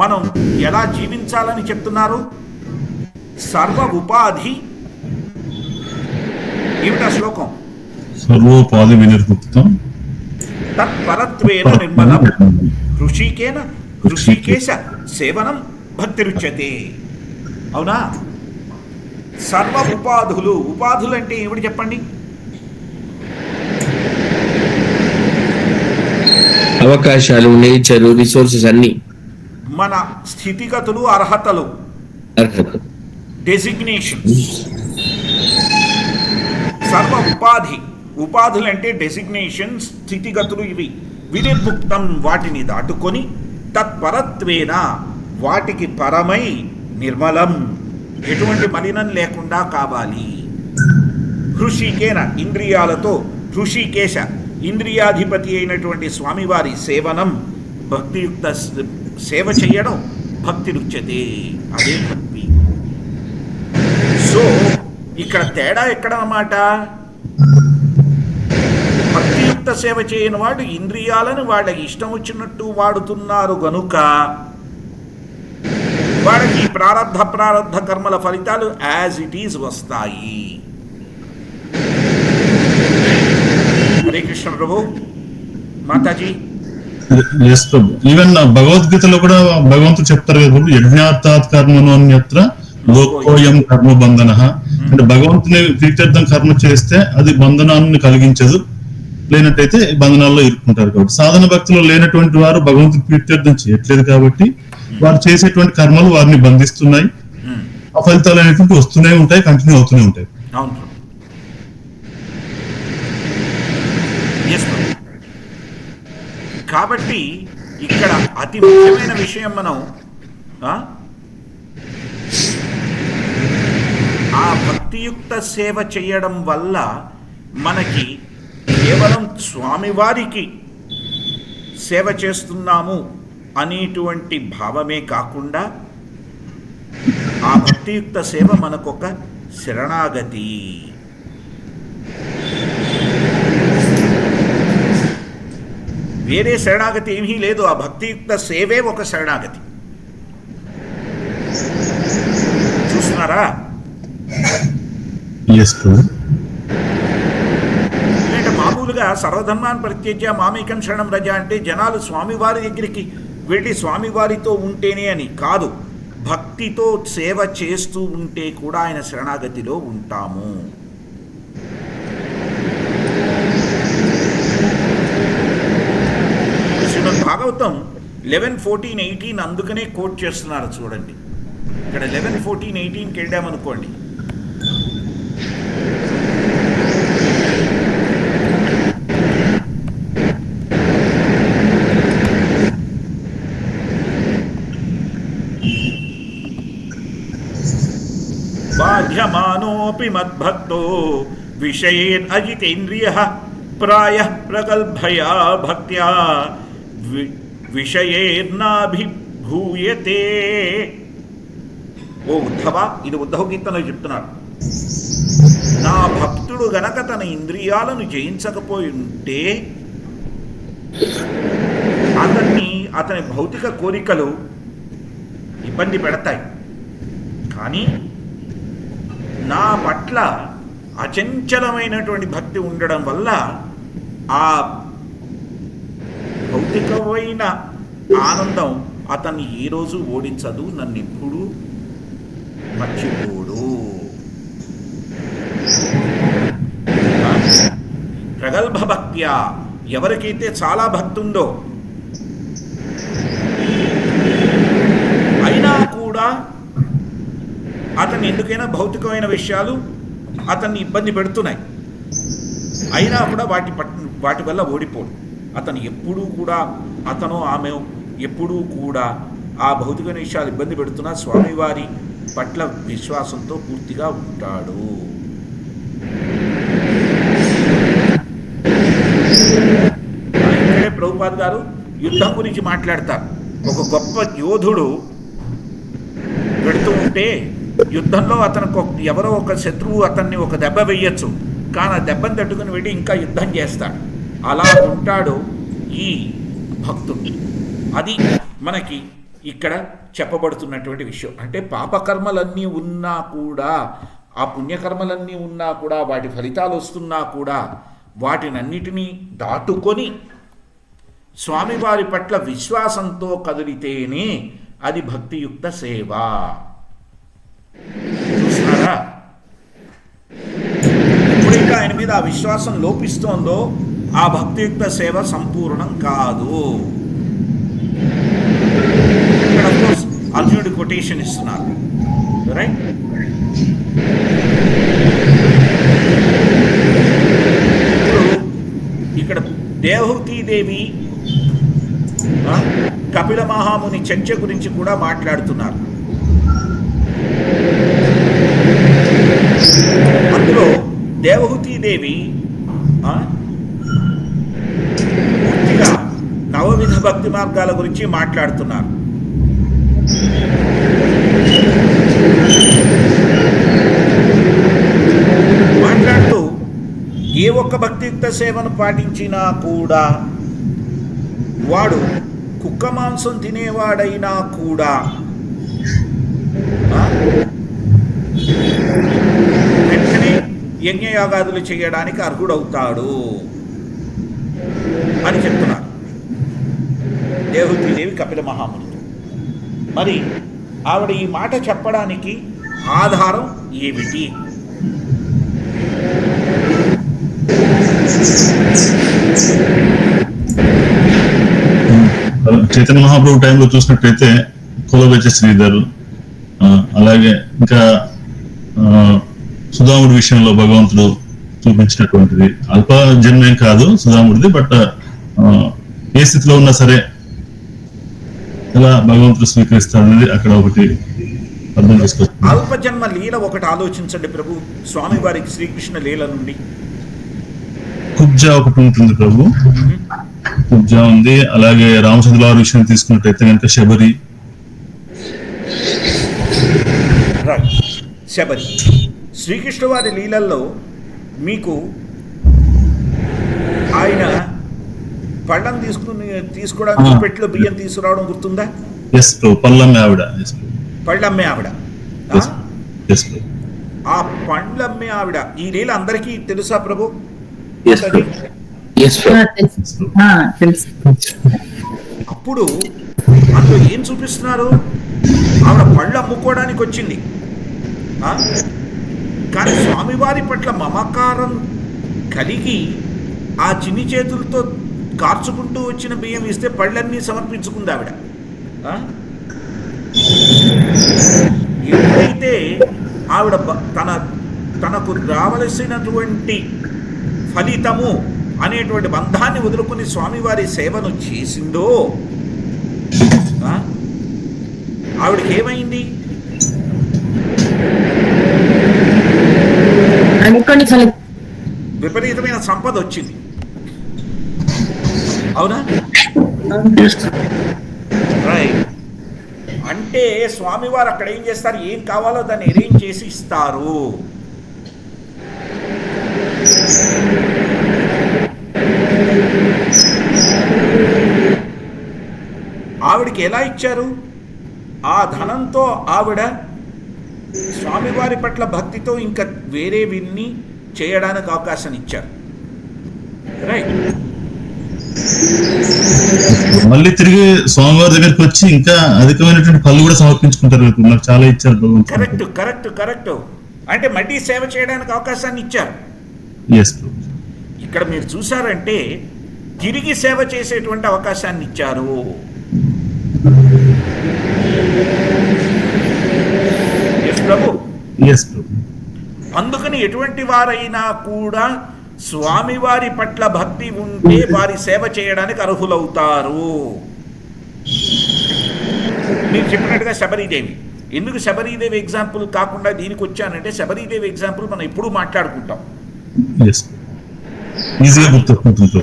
మనం ఎలా జీవించాలని చెప్తున్నారు? సర్వ ఉపాధి ఏమిటా శ్లోకం? సర్వోపాధి వినిర్ముక్తం తత్పరత్వేన నిర్మలం ఋషికేశ సేవనం భక్తిరుచ్యతే. అవునా? సర్వ ఉపాధులు అంటే ఏమిటి చెప్పండి? అవకాశాలు, నేచర్, రిసోర్సెస్ అన్ని, మన స్థితిగతులు, అర్హతలు, డెసిగ్నేషన్స్. సర్వ ఉపాధులు అంటే డెసిగ్నేషన్స్, స్థితిగతులు. ఇవి వినిర్ముక్తం, వాటిని దాటుకొని, తత్పరత్వేన వాటికి పరమై, నిర్మలం ఎటువంటి మలినం లేకుండా కావాలి. హృషికేన ఇంద్రియాలతో, హృషికేశ ఇంద్రియాధిపతి అయినటువంటి స్వామివారి సేవనం, భక్తియుక్త సేవ చేయడం భక్తి రుచ్యతే, అదే భక్తి. సో ఇక్కడ తేడా ఎక్కడ అన్నమాట? భక్తియుక్త సేవ చేయని వాడు ఇంద్రియాలను వాళ్ళకి ఇష్టం వచ్చినట్టు వాడుతున్నారు గనుక వాళ్ళకి ప్రారబ్ధ కర్మల ఫలితాలు యాజ్ ఇట్ ఈజ్ వస్తాయి. హరే కృష్ణ ప్రభు. మాతాజీ. ఈవెన్ భగవద్గీతలో కూడా భగవంతుడు చెప్తారు కదా, యజ్ఞార్థాత్ కర్మను అన్యత్ర లోకోయం కర్మ బంధన. అంటే భగవంతుని ప్రీత్యర్థం కర్మ చేస్తే అది బంధనాన్ని కలిగించదు, లేనట్టయితే బంధనాల్లో ఇరుక్కుంటారు. కాబట్టి సాధన భక్తులు లేనటువంటి వారు భగవంతుని ప్రీత్యర్థం చేయట్లేదు కాబట్టి వారు చేసేటువంటి కర్మలు వారిని బంధిస్తున్నాయి. ఆ ఫలితాలు అనేటువంటి వస్తూనే ఉంటాయి, కంటిన్యూ అవుతూనే ఉంటాయి. కాబట్టి ఇక్కడ అతి ముఖ్యమైన విషయం, మనం ఆ భక్తియుక్త సేవ చేయడం వల్ల మనకి కేవలం స్వామివారికి సేవ చేస్తున్నాము అనేటువంటి భావమే కాకుండా ఆ భక్తియుక్త సేవ మనకొక శరణాగతి. వేరే శరణాగతి ఏమీ లేదు, ఆ భక్తియుక్త సేవే ఒక శరణాగతి. చూస్తున్నారా? ఎందుకంటే మామూలుగా సర్వధర్మాన్ని పరిత్యజ్య మామేకం శరణం రజ అంటే జనాలు స్వామివారి దగ్గరికి వెళ్ళి స్వామివారితో ఉంటేనే అని కాదు, భక్తితో సేవ చేస్తూ ఉంటే కూడా ఆయన శరణాగతిలో ఉంటాము. శ్రీమద్ భాగవతం 11:14-18 అందుకనే కోట్ చేస్తున్నారు. చూడండి, ఇక్కడ 11:14-18కి వెళ్ళామనుకోండి, బాధ్యమానోపి మద్భక్తో విషయేన్ అజితేంద్రియః ప్రాయః ప్రగల్భయా భక్త్యా విషయేర్నాభిభూయతే. ఓ ఉద్ధవ, ఇది ఉద్ధవ గీతలో చెప్తున్నాడు. నా భక్తుడు గనక తన ఇంద్రియాలను జయించకపోయి ఉంటే అతని భౌతిక కోరికలు ఇబ్బంది పెడతాయి. కానీ నా పట్ల అచంచలమైనటువంటి భక్తి ఉండడం వల్ల ఆ భౌతికమైన ఆనందం అతన్ని ఏ రోజు ఓడించదు, నన్ను ఎప్పుడూ మర్చిపోడు. ప్రగల్భ భక్త్యా, ఎవరికైతే చాలా భక్తి ఉందో అయినా కూడా అతన్ని ఎందుకైనా భౌతికమైన విషయాలు అతన్ని ఇబ్బంది పెడుతున్నాయి, అయినా కూడా వాటి వల్ల ఓడిపోడు. అతను ఎప్పుడూ కూడా, అతను ఆమె ఎప్పుడూ కూడా ఆ భౌతికమైన విషయాలు ఇబ్బంది పెడుతున్నా స్వామివారి పట్ల విశ్వాసంతో పూర్తిగా ఉంటాడు. ఇక్కడే ప్రభుపాద్ గారు యుద్ధం గురించి మాట్లాడతారు. ఒక గొప్ప యోధుడు పెడుతూ ఉంటే యుద్ధంలో అతనికి ఎవరో ఒక శత్రువు అతన్ని ఒక దెబ్బ వేయచ్చు, కానీ ఆ దెబ్బను తట్టుకుని వెళ్ళి ఇంకా యుద్ధం చేస్తాడు. అలా ఉంటాడు ఈ భక్తుడు. అది మనకి ఇక్కడ చెప్పబడుతున్నటువంటి విషయం. అంటే పాపకర్మలన్నీ ఉన్నా కూడా, ఆ పుణ్యకర్మలన్నీ ఉన్నా కూడా, వాటి ఫలితాలు వస్తున్నా కూడా వాటినన్నిటినీ దాటుకొని స్వామివారి పట్ల విశ్వాసంతో కదిలితేనే అది భక్తియుక్త సేవ. చూస్తున్నారా? ఎప్పుడైతే ఆయన మీద ఆ విశ్వాసం లోపిస్తోందో ఆ భక్తియుక్త సేవ సంపూర్ణం కాదు. ఇక్కడ అఫ్కోర్స్ అర్జునుడి కొటేషన్ ఇస్తున్నారు, రైట్? ఇక్కడ దేవహూతీదేవి కపిల మహాముని చర్చ గురించి కూడా మాట్లాడుతున్నారు. అందులో దేవహూతీదేవి పూర్తిగా నవవిధ భక్తి మార్గాల గురించి మాట్లాడుతున్నారు. మాట్లాడుతూ ఏ ఒక్క భక్తియుక్త సేవను పాటించినా కూడా వాడు కుక్క మాంసం తినేవాడైనా కూడా వెంటనే యజ్ఞయాగాదులు చేయడానికి అర్హుడవుతాడు అని చెప్తున్నారు దేవహూతీదేవి కపిల మహామునితో. మరి ఆవిడ ఈ మాట చెప్పడానికి ఆధారం ఏమిటి? చైతన్య మహాప్రభు టైంలో చూసినట్టయితే కులవెచ్చ శ్రీధర్, అలాగే ఇంకా సుధాముడి విషయంలో భగవంతుడు చూపించినటువంటిది అల్ప జన్మేం కాదు సుధాముడిది, బట్ ఏ స్థితిలో ఉన్నా సరే ఎలా భగవంతుడు స్వీకరిస్తాడనేది అక్కడ ఒకటి అర్థం చేసుకోవచ్చు. అల్పజన్మ లీల ఒకటి ఆలోచించండి ప్రభు. స్వామివారికి శ్రీకృష్ణ లీల నుండి కుబ్జా ఒకటి ఉంటుంది ప్రభు, కుబ్జా ఉంది. అలాగే రామచంద్ర వారి విషయం తీసుకున్నట్టయితే కనుక శబరి. శబరి శ్రీకృష్ణ వారి లీలల్లో మీకు ఆయన పళ్ళం తీసుకోవడానికి పెట్లో బియ్యం తీసుకురావడం గుర్తుందా? పళ్ళమ్మే ఆవిడ, పళ్ళమ్మే ఆవిడ, ఆ పండ్లమ్మే ఆవిడ. ఈ లీల అందరికీ తెలుసా ప్రభు? అప్పుడు అందులో ఏం చూపిస్తున్నారు? ఆవిడ పళ్ళు అమ్ముకోవడానికి వచ్చింది, కానీ స్వామివారి పట్ల మమకారం కలిగి ఆ చిన్ని చేతులతో కార్చుకుంటూ వచ్చిన బియ్యం ఇస్తే పళ్ళన్నీ సమర్పించుకుంది ఆవిడ. ఎప్పుడైతే ఆవిడ తనకు రావలసినటువంటి ఫలితము అనేటువంటి బంధాన్ని వదులుకుని స్వామివారి సేవను చేసిందో ఆవిడకి ఏమైంది? జ్ఞానాన్ని కలిగి విపరీతమైన సంపద వచ్చింది, అవునా? రైట్. అంటే స్వామివారు అక్కడ ఏం చేస్తారు, ఏం కావాలో దాన్ని అరేంజ్ చేసి ఇస్తారు. ఆవిడికి ఎలా ఇచ్చారు? ఆ ధనంతో ఆవిడ స్వామివారి పట్ల భక్తితో ఇంకా వేరే విన్ని చేయడానికి అవకాశం ఇచ్చారు. రైట్. మళ్ళీ తిరిగి స్వామివారి దగ్గరికి వచ్చి ఇంకా అధికమైనటువంటి పళ్ళు కూడా సమర్పించుకుంటారు. నాకు చాలా ఇచ్చారు భగవంతుడు. Correct correct correct. అంటే మళ్ళీ సేవ చేయడానికి అవకాశాన్ని ఇచ్చారు. ఎస్ ప్రభు. ఇక్కడ మీరు చూసారంటే తిరిగి సేవ చేసేటువంటి అవకాశాన్ని ఇచ్చారు. ఎస్ ప్రభు. ఎస్ ప్రభు. అందుకని ఎటువంటి వారైనా కూడా స్వామివారి పట్ల భక్తి ఉంటే వారి సేవ చేయడానికి అర్హులవుతారు. మీరు చెప్పినట్టుగా శబరీదేవి, ఎందుకు శబరీదేవి ఎగ్జాంపుల్ కాకుండా దీనికి వచ్చానంటే శబరీదేవి ఎగ్జాంపుల్ మనం ఎప్పుడూ మాట్లాడుకుంటాం. ఈజీగా గుర్తుకుంటుంది.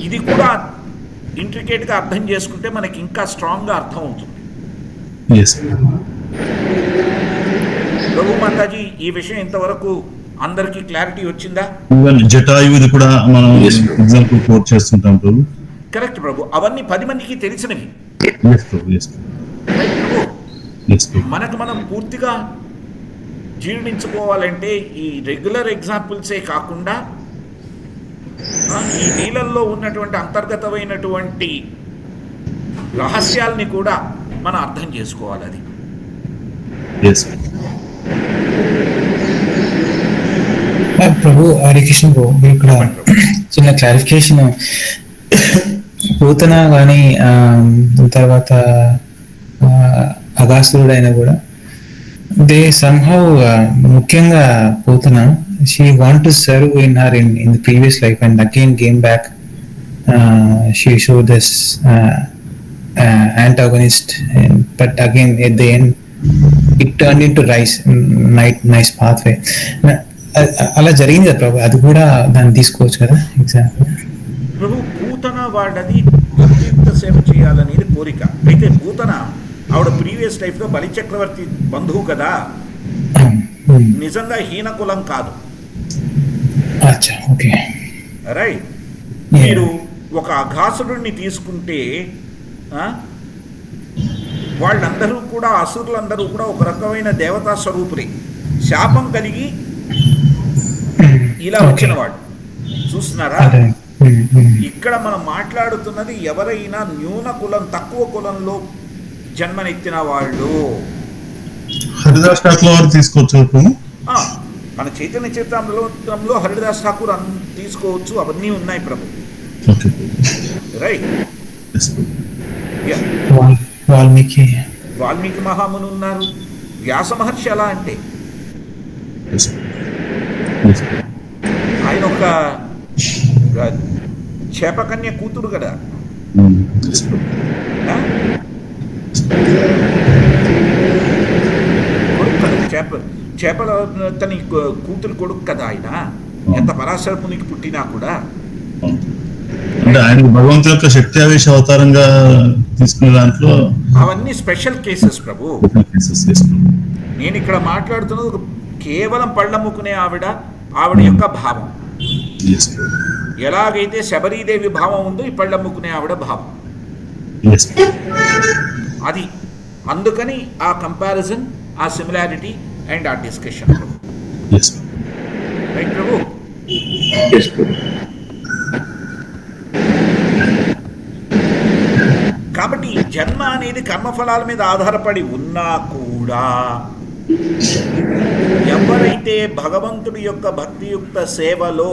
ఇది కూడా ఇంట్రికేట్గా అర్థం చేసుకుంటే మనకి ఇంకా స్ట్రాంగ్గా అర్థం అవుతుంది. ప్రభు మాతాజీ, ఈ విషయం ఇంతవరకు అందరికీ క్లారిటీ వచ్చిందా? జటాయువుది కూడా మనం ఎగ్జాంపుల్ కోట్ చేస్తుంటాం ప్రభు. కరెక్ట్ ప్రభు. అవన్నీ 10 మందికి తెలిసినవి. మనకు మనం పూర్తిగా జీర్ణించుకోవాలంటే ఈ రెగ్యులర్ ఎగ్జాంపుల్సే కాకుండా ఈ లీలల్లో ఉన్నటువంటి అంతర్గతమైనటువంటి రహస్యాల్ని కూడా మనం అర్థం చేసుకోవాలి. అది ప్రభు. హరే కృష్ణ ప్రభు. ఇక్కడ చిన్న క్లారిఫికేషన్. పూతన కానీ తర్వాత అగాసురుడు అయినా కూడా దే సమ్హౌ, ముఖ్యంగా Putana, she want to serve in the previous life and again came back. She showed this antagonist, but again at the end it turned into nice pathway. అలా జరిగింది కదా ప్రభు, అది కూడా దాన్ని తీసుకోవచ్చు కదా ఎగ్జాంపుల్. ప్రభు, పూతన వాడది భక్తియుక్త సేవ చేయాలనేది కోరిక. అయితే పూతన ఆవిడ ప్రీవియస్ లైఫ్లో బలిచక్రవర్తి బంధువు కదా, నిజంగా హీన కులం కాదు. రైట్. మీరు ఒక అఘాసురుడిని తీసుకుంటే వాళ్ళందరూ కూడా, అసురులందరూ కూడా ఒక రకమైన దేవతా స్వరూపులే, శాపం కలిగి ఇలా వచ్చిన వాడు. చూస్తున్నారా? ఇక్కడ మనం మాట్లాడుతున్నది ఎవరైనా న్యూన కులం, తక్కువ కులంలో జన్మనెత్తిన వాళ్ళు. హరిదాస్ ఠాకూర్ వారు తీసుకోవచ్చు. మన చైతన్య చరితామృతంలో హరిదాస్ ఠాకూర్ తీసుకోవచ్చు. అవన్నీ ఉన్నాయి ప్రభు. రైట్. వాల్మీకి మహాముని ఉన్నారు. వ్యాస మహర్షి ఎలా అంటే ఆయన ఒక చేపకన్య కూతురు కదా. కొడుకు కదా, చేపల తన కూతురు కొడుకు కదా ఆయన. ఎంత పరాశర మునికి పుట్టినా కూడా అంటే ఆయన భగవంతుడి యొక్క శక్తి ఆవేశ అవతారంగా తీసుకునే దాంట్లో అవన్నీ స్పెషల్ కేసెస్ ప్రభు. నేను ఇక్కడ మాట్లాడుతున్నది కేవలం పళ్ళమ్ముకునే ఆవిడ యొక్క భావం. ఎలాగైతే శబరీదేవి భావం ఉందో ఈ పళ్ళమ్ముకునే ఆవిడ భావం అది. అందుకని ఆ కంపారిజన్, ఆ సిమిలారిటీ అండ్ ఆ డిస్కషన్. రైట్ ప్రభు. కాబట్టి జన్మ అనేది కర్మఫలాల మీద ఆధారపడి ఉన్నా కూడా ఎవరైతే భగవంతుడి యొక్క భక్తియుక్త సేవలో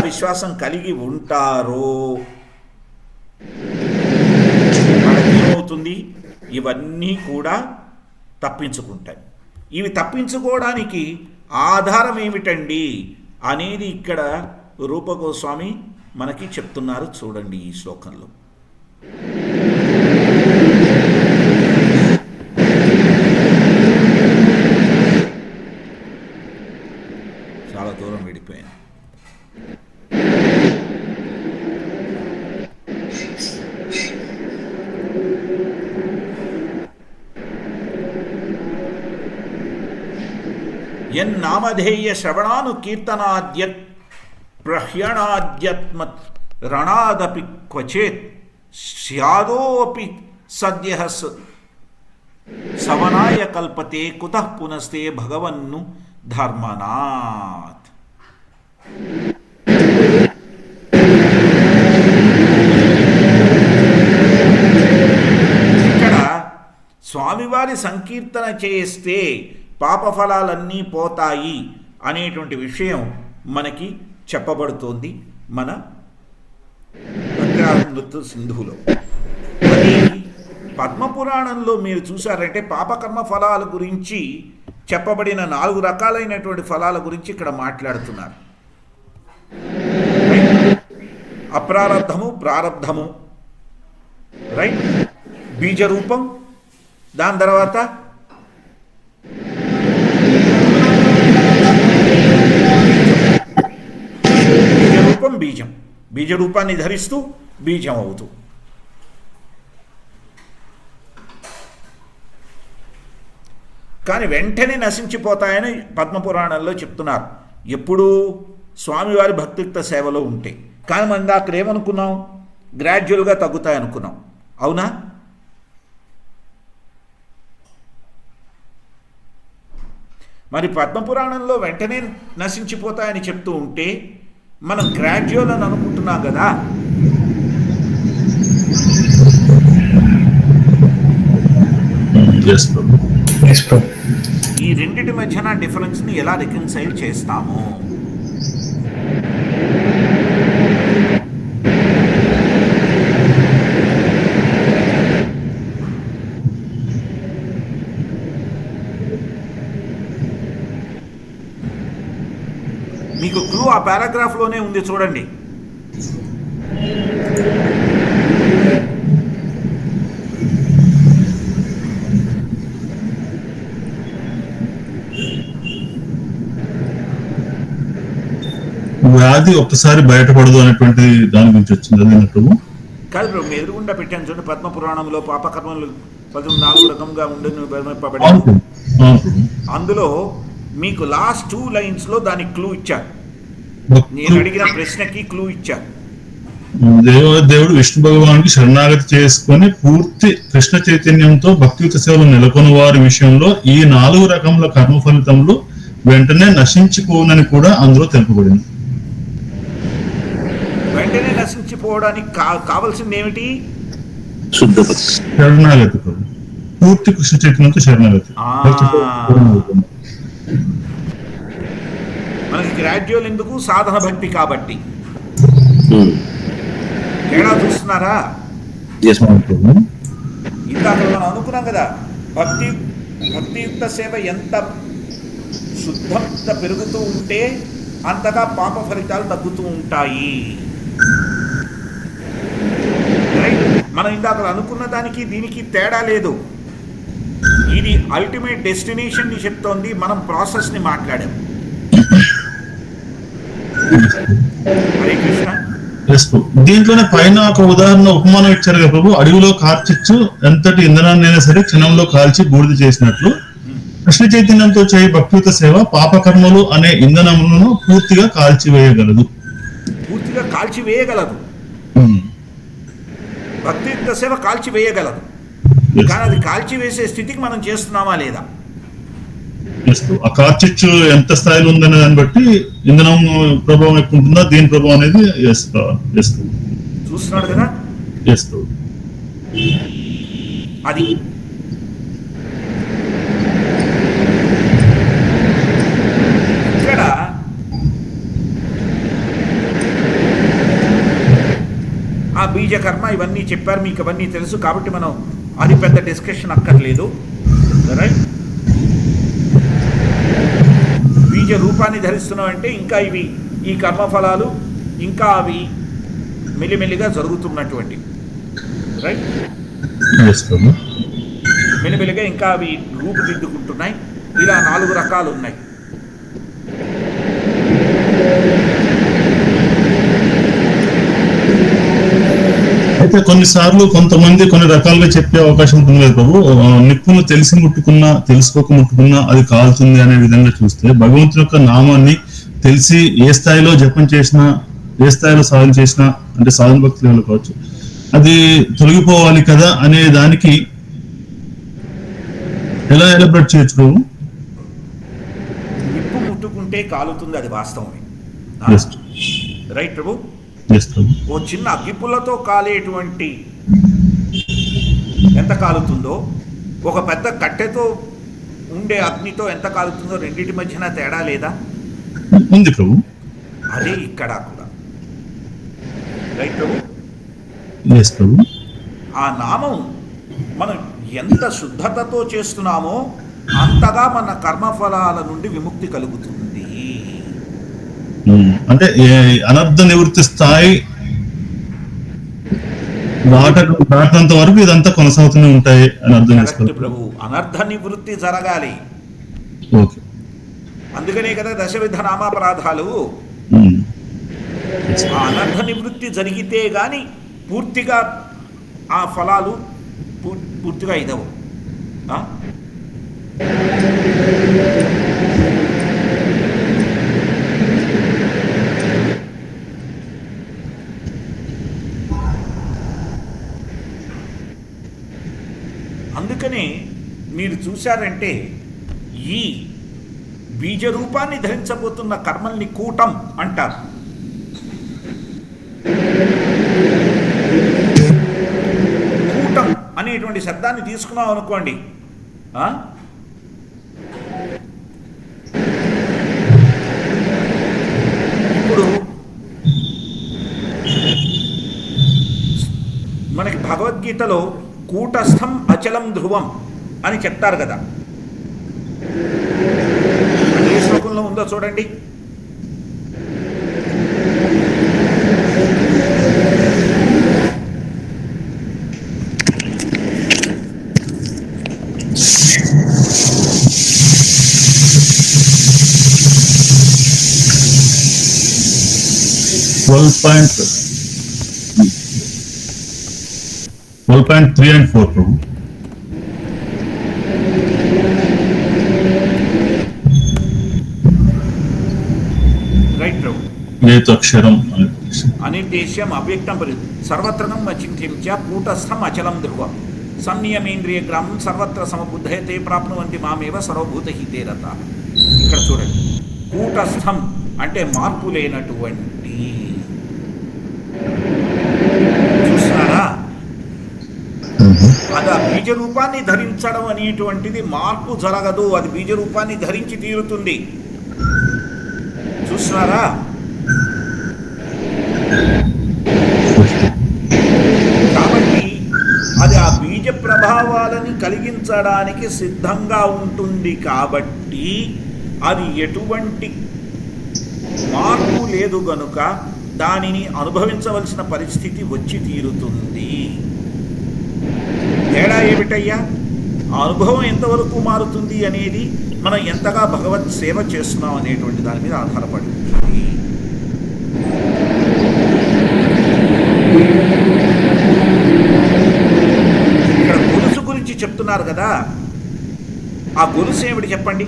విశ్వాసం కలిగి ఉంటారో వాళ్ళకి ఏమవుతుంది, ఇవన్నీ కూడా తప్పించుకుంటాయి. ఇవి తప్పించుకోవడానికి ఆధారం ఏమిటండి అనేది ఇక్కడ రూప గోస్వామి మనకి చెప్తున్నారు. చూడండి ఈ శ్లోకంలో. యన్నామధేయ శ్రవణాను కీర్తనాద్యత్ ప్రహ్యణాద్యత్మత్ రణాదపి క్వచేత్ స్యాదోపి సద్యః సవనాయ కల్పతే కుతః పునస్తే భగవన్ను ధర్మనాథ్. ఇక్కడ స్వామివారి సంకీర్తన చేస్తే పాపఫలాలన్నీ పోతాయి అనేటువంటి విషయం మనకి చెప్పబడుతోంది మన భద్రామృత సింధువులో. అది పద్మపురాణంలో మీరు చూసారంటే పాపకర్మ ఫలాల గురించి చెప్పబడిన 4 రకాలైనటువంటి ఫలాల గురించి ఇక్కడ మాట్లాడుతున్నారు. అప్రారబ్ధము, ప్రారబ్ధము, రైట్, బీజరూపం, దాని తర్వాత బీజరూపం, బీజం, బీజరూపాన్ని ధరిస్తూ బీజం అవుతూ. కానీ వెంటనే నశించిపోతాయని పద్మపురాణంలో చెప్తున్నారు, ఎప్పుడూ స్వామివారి భక్తియుక్త సేవలో ఉంటే. కానీ మనం అక్కడ ఏమనుకున్నాం, గ్రాడ్యువల్గా తగ్గుతాయి అనుకున్నాం. అవునా? మరి పద్మపురాణంలో వెంటనే నశించిపోతాయని చెప్తూ ఉంటే మనం గ్రాడ్యువల్ అని అనుకుంటున్నాం కదా. ఈ రెండిటి మధ్యన డిఫరెన్స్ని ఎలా రికన్సైల్ చేస్తాము? మీకు క్లూ ఆ పారాగ్రాఫ్లోనే ఉంది, చూడండి. వ్యాధి ఒక్కసారి బయటపడదు అనేటువంటి దాని గురించి వచ్చింది అన్నట్టు కాదు బ్రో, మీ ఎదురుగుండా పెట్టాను చూడండి. పద్మపురాణంలో పాపకర్మలు 14 రకంగా ఉండని. అందులో మీకు లాస్ట్ 2 లైన్స్లో దానికి క్లూ ఇచ్చారు. నేను అడిగిన ప్రశ్నకి క్లూ ఇచ్చారు. దేవుడు విష్ణు భగవానికి శరణాగతి చేసుకొని పూర్తి కృష్ణ చైతన్యంతో భక్తియుత సేవలు నెలకొన్న వారి విషయంలో ఈ 4 రకముల కర్మ ఫలితములు వెంటనే నశించిపోనని కూడా అందులో తెలుపబడింది. వెంటనే నశించిపోవడానికి కావాల్సింది ఏమిటి? శుద్ధ భక్తి, శరణాగతి, పూర్తి కృష్ణ చైతన్యంతో శరణాగతి. మనకి గ్రాడ్యువల్ ఎందుకు? సాధన భక్తి కాబట్టి. తేడా చూస్తున్నారా? ఇందాక మనం అనుకున్నాం కదా, భక్తియుక్త సేవ ఎంత శుద్ధత పెరుగుతూ ఉంటే అంతగా పాప ఫలితాలు తగ్గుతూ ఉంటాయి. రైట్? మనం ఇందాక అనుకున్న దానికి దీనికి తేడా లేదు. ఇది అల్టిమేట్ డెస్టినేషన్ని చెప్తోంది, మనం ప్రాసెస్ని మాట్లాడాం. హరే కృష్ణ. దీంట్లోనే పైన ఒక ఉదాహరణ ఉపమానం ఇచ్చారు కదా ప్రభు, అడవిలో కార్చిచ్చు ఎంతటి ఇంధనాన్నైనా సరే క్షణంలో కాల్చి బూడిద చేసినట్లు కృష్ణ చైతన్యంతో చేయ భక్తియుత సేవ పాపకర్మలు అనే ఇంధనములను పూర్తిగా కాల్చివేయగలదు. పూర్తిగా కాల్చివేయగలదు. భక్తియుక్త సేవ కాల్చివేయగలదు. కానీ అది కాల్చివేసే స్థితికి మనం చేస్తున్నామా లేదా? ఆ కార్చిచ్చు ఎంత స్థాయిలో ఉందనే దాన్ని బట్టి ఇంధనం ప్రభావం ఎక్కువ ఉంటుందా, దీని ప్రభావం అనేది చూస్తున్నాడు కదా. అది ఇక్కడ ఆ బీజకర్మ ఇవన్నీ చెప్పారు, మీకు అవన్నీ తెలుసు కాబట్టి మనం అది పెద్ద డిస్కషన్ అక్కర్లేదు. రైట్? బీజ రూపాన్ని ధరిస్తున్నామంటే ఇంకా ఇవి ఈ కర్మఫలాలు ఇంకా అవి మెల్లిమెల్లిగా జరుగుతున్నటువంటి, రైట్, మెల్లిమెల్లిగా ఇంకా అవి రూపుదిద్దుకుంటున్నాయి. ఇలా 4 రకాలు ఉన్నాయి. అయితే కొన్నిసార్లు కొంతమంది కొన్ని రకాలుగా చెప్పే అవకాశం ఉంటుంది కదా ప్రభు. నిప్పును తెలిసి ముట్టుకున్నా తెలుసుకోక ముట్టుకున్నా అది కాలుతుంది అనే విధంగా చూస్తే భగవంతుని యొక్క నామాన్ని తెలిసి ఏ స్థాయిలో జపం చేసినా, ఏ స్థాయిలో సాధన చేసినా, అంటే సాధన భక్తి లెవెల్ కావచ్చు, అది తొలగిపోవాలి కదా అనే దానికి ఎలా ఎలబరేట్ చేయొచ్చు ప్రభు? నిప్పు ముట్టుకుంటే కాలుతుంది, అది వాస్తవమే. Yes. రైట్ ప్రభు. Yes, ప్రభు. ఓ చిన్న అగ్గిపుల్లతో కాలేటువంటి ఎంత కాలుతుందో, ఒక పెద్ద కట్టెతో ఉండే అగ్నితో ఎంత కాలుతుందో, రెండింటి మధ్యన తేడా లేదా? ఉంది ప్రభు. అదే ఇక్కడ కూడా. రైట్ ప్రభు. Yes, ప్రభు. ఆ నామం మనం ఎంత శుద్ధతతో చేస్తున్నామో అంతగా మన కర్మఫలాల నుండి విముక్తి కలుగుతుంది. అంటే అనర్థ నివృత్తి స్థాయి దాటినంత వరకు ఇదంతా కొనసాగుతూనే ఉంటాయి అని అర్థం చేసుకోవాలి ప్రభు. అనర్థ నివృత్తి జరగాలి. ఓకే. అందుకనే కదా దశవిధ నామాపరాధాలు. ఆ అనర్థ నివృత్తి జరిగితే గాని పూర్తిగా ఆ ఫలాలు పూర్తిగా ఇదవు. అందుకనే మీరు చూశారంటే ఈ బీజ రూపాన్ని ధరించబోతున్న కర్మల్ని కూటం అంటారు. కూటం అనేటువంటి శబ్దాన్ని తీసుకున్నాం అనుకోండి, ఇప్పుడు మనకి భగవద్గీతలో కూటస్థం అచలం ధ్రువం అని చెప్తారు కదా. ఏ శ్లోకంలో ఉందో చూడండి. .3 and 4 ప్రభు. రైట్ ప్రభు. ఏతక్షరం అనిర్దేశ్యం అవ్యక్తం సర్వత్రం అచింత్యం చ కూటస్థం అచలం ధ్రువం సంనియమేంద్రియ గ్రామం సర్వత్ర సమబుద్ధయతే ప్రాప్నువంతి మామేవ సర్వభూతహితే రత. ఇక్కడ చూడండి, కూటస్థం అంటే మార్పు లేనటువంటి. చూస్తున్నారా? అది ఆ బీజ రూపాన్ని ధరించడం అనేటువంటిది మార్పు జరగదు, అది బీజ రూపాన్ని ధరించి తీరుతుంది. చూస్తున్నారా? కాబట్టి అది ఆ బీజ ప్రభావాలని కలిగించడానికి సిద్ధంగా ఉంటుంది. కాబట్టి అది ఎటువంటి మార్పు లేదు గనుక దానిని అనుభవించవలసిన పరిస్థితి వచ్చి తీరుతుంది. తేడా ఏమిటయ్యా? ఆ అనుభవం ఎంతవరకు మారుతుంది అనేది మనం ఎంతగా భగవత్ సేవ చేస్తున్నాం అనేటువంటి దాని మీద ఆధారపడి ఉంటుంది. ఇక్కడ గొలుసు గురించి చెప్తున్నారు కదా, ఆ గొలుసు ఏమిటి చెప్పండి?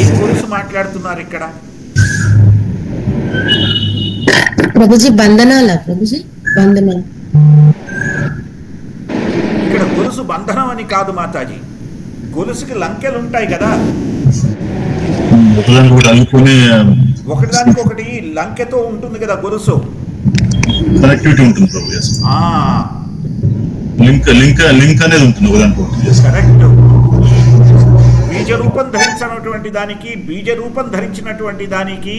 ఏ గొలుసు మాట్లాడుతున్నారు ఇక్కడ? ప్రభుజీ బంధనాల ప్రభుజీ బంధనాలు. ఇక్కడ గొలుసు బంధనం అని కాదు మాతాజీ, గొలుసుకి లంకెలు ఉంటాయి కదా, ఒకటిదానికి ఒకటి లంకెతో ఉంటుంది కదా గొలుసు. కనెక్టివిటీ ఉంటుంది ప్రభు. లింక్ అనేది ఉంటుంది ఒకదానికి. కరెక్ట్. బీజ రూపం ధరించినటువంటి దానికి, బీజ రూపం ధరించినటువంటి దానికి,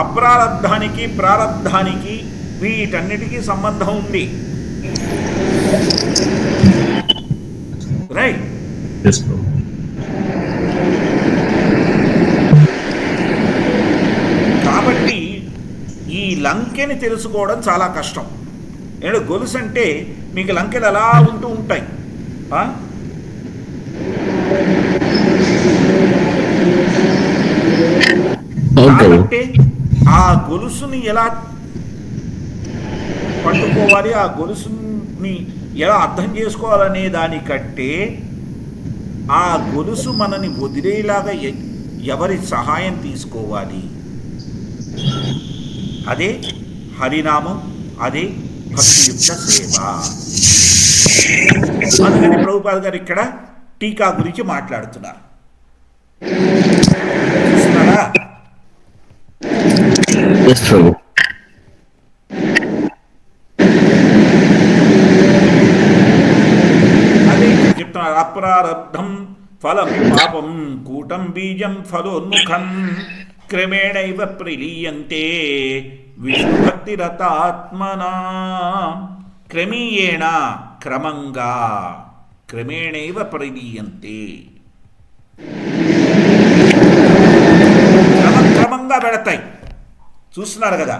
అప్రారబ్ధానికి ప్రారబ్ధానికి వీటన్నిటికీ సంబంధం ఉంది. రైట్. కాబట్టి ఈ లంకెని తెలుసుకోవడం చాలా కష్టం. ఏడు గొలుసు అంటే మీకు లంకెలు అలా ఉంటూ ఉంటాయి. కాబట్టి ఆ గొలుసుని ఎలా పట్టుకోవాలి, ఆ గొలుసుని ఎలా అర్థం చేసుకోవాలనే దానికంటే ఆ గొలుసు మనని వదిలేలాగా ఎవరి సహాయం తీసుకోవాలి, అదే హరినామం, అదే భక్తియుక్త సేవ. అందుకని ప్రభుపాద గారు ఇక్కడ టీకా గురించి మాట్లాడుతున్నారు. చూస్తున్నారా? అదే చెప్తున్నారు. అప్రారబ్ధం ఫలం పాపం కూటం బీజం ఫలోన్ముఖం క్రమేణైవ ప్రలీయంతే విష్ణుభక్తిరతాత్మనా. క్రమీయేణ క్రమంగా, క్రమేణైవ ప్రలీయంతే, క్రమంగా పెడతాయి. చూస్తున్నారు కదా.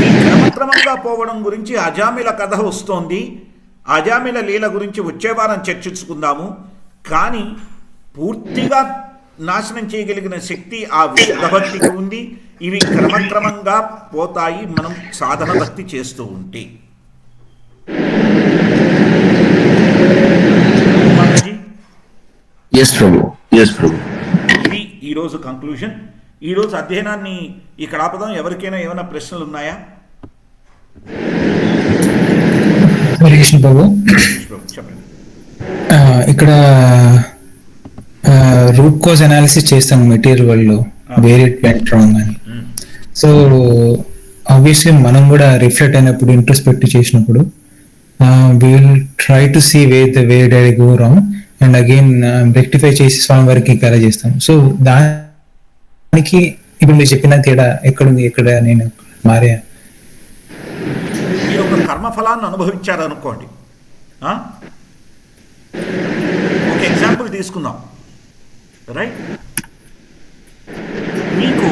ఈ క్రమక్రమంగా పోవడం గురించి అజామిల కథ వస్తోంది. అజామిల లీల గురించి వచ్చే వారం చర్చించుకుందాము. కానీ పూర్తిగా నాశనం చేయగలిగిన శక్తి ఆ విశుద్ధ భక్తికి ఉంది. ఇవి క్రమక్రమంగా పోతాయి మనం సాధన భక్తి చేస్తూ ఉంటే. ఇది ఈరోజు కంక్లూజన్. ఈరోజు అధ్యయనాన్ని ఇక్కడ ఆపదాం. ఎవరికైనా ఏమైనా ప్రశ్నలు ఉన్నాయా? చెప్పండి. ఇక్కడ రూట్ కాజ్ అనాలిసిస్ చేస్తాము మెటీరియల్ వరల్డ్ లో, వేర్ ఇట్ వెంట్ రాంగ్ అని. సో ఆబ్వియస్లీ మనం కూడా రిఫ్లెక్ట్ అయినప్పుడు, ఇంట్రోస్పెక్ట్ చేసినప్పుడు we will try to see where did I go wrong and again rectify చేసి స్వామి వారికి ఎంకరేజ్ చేస్తాం. సో దానికి ఇప్పుడు మీరు చెప్పిన తేడా ఎక్కడుంది, ఎక్కడ నేను మారా? మీరు ఒక కర్మఫలాన్ని అనుభవించారనుకోండి. ఒక ఎగ్జాంపుల్ తీసుకుందాం. రైట్, మీకు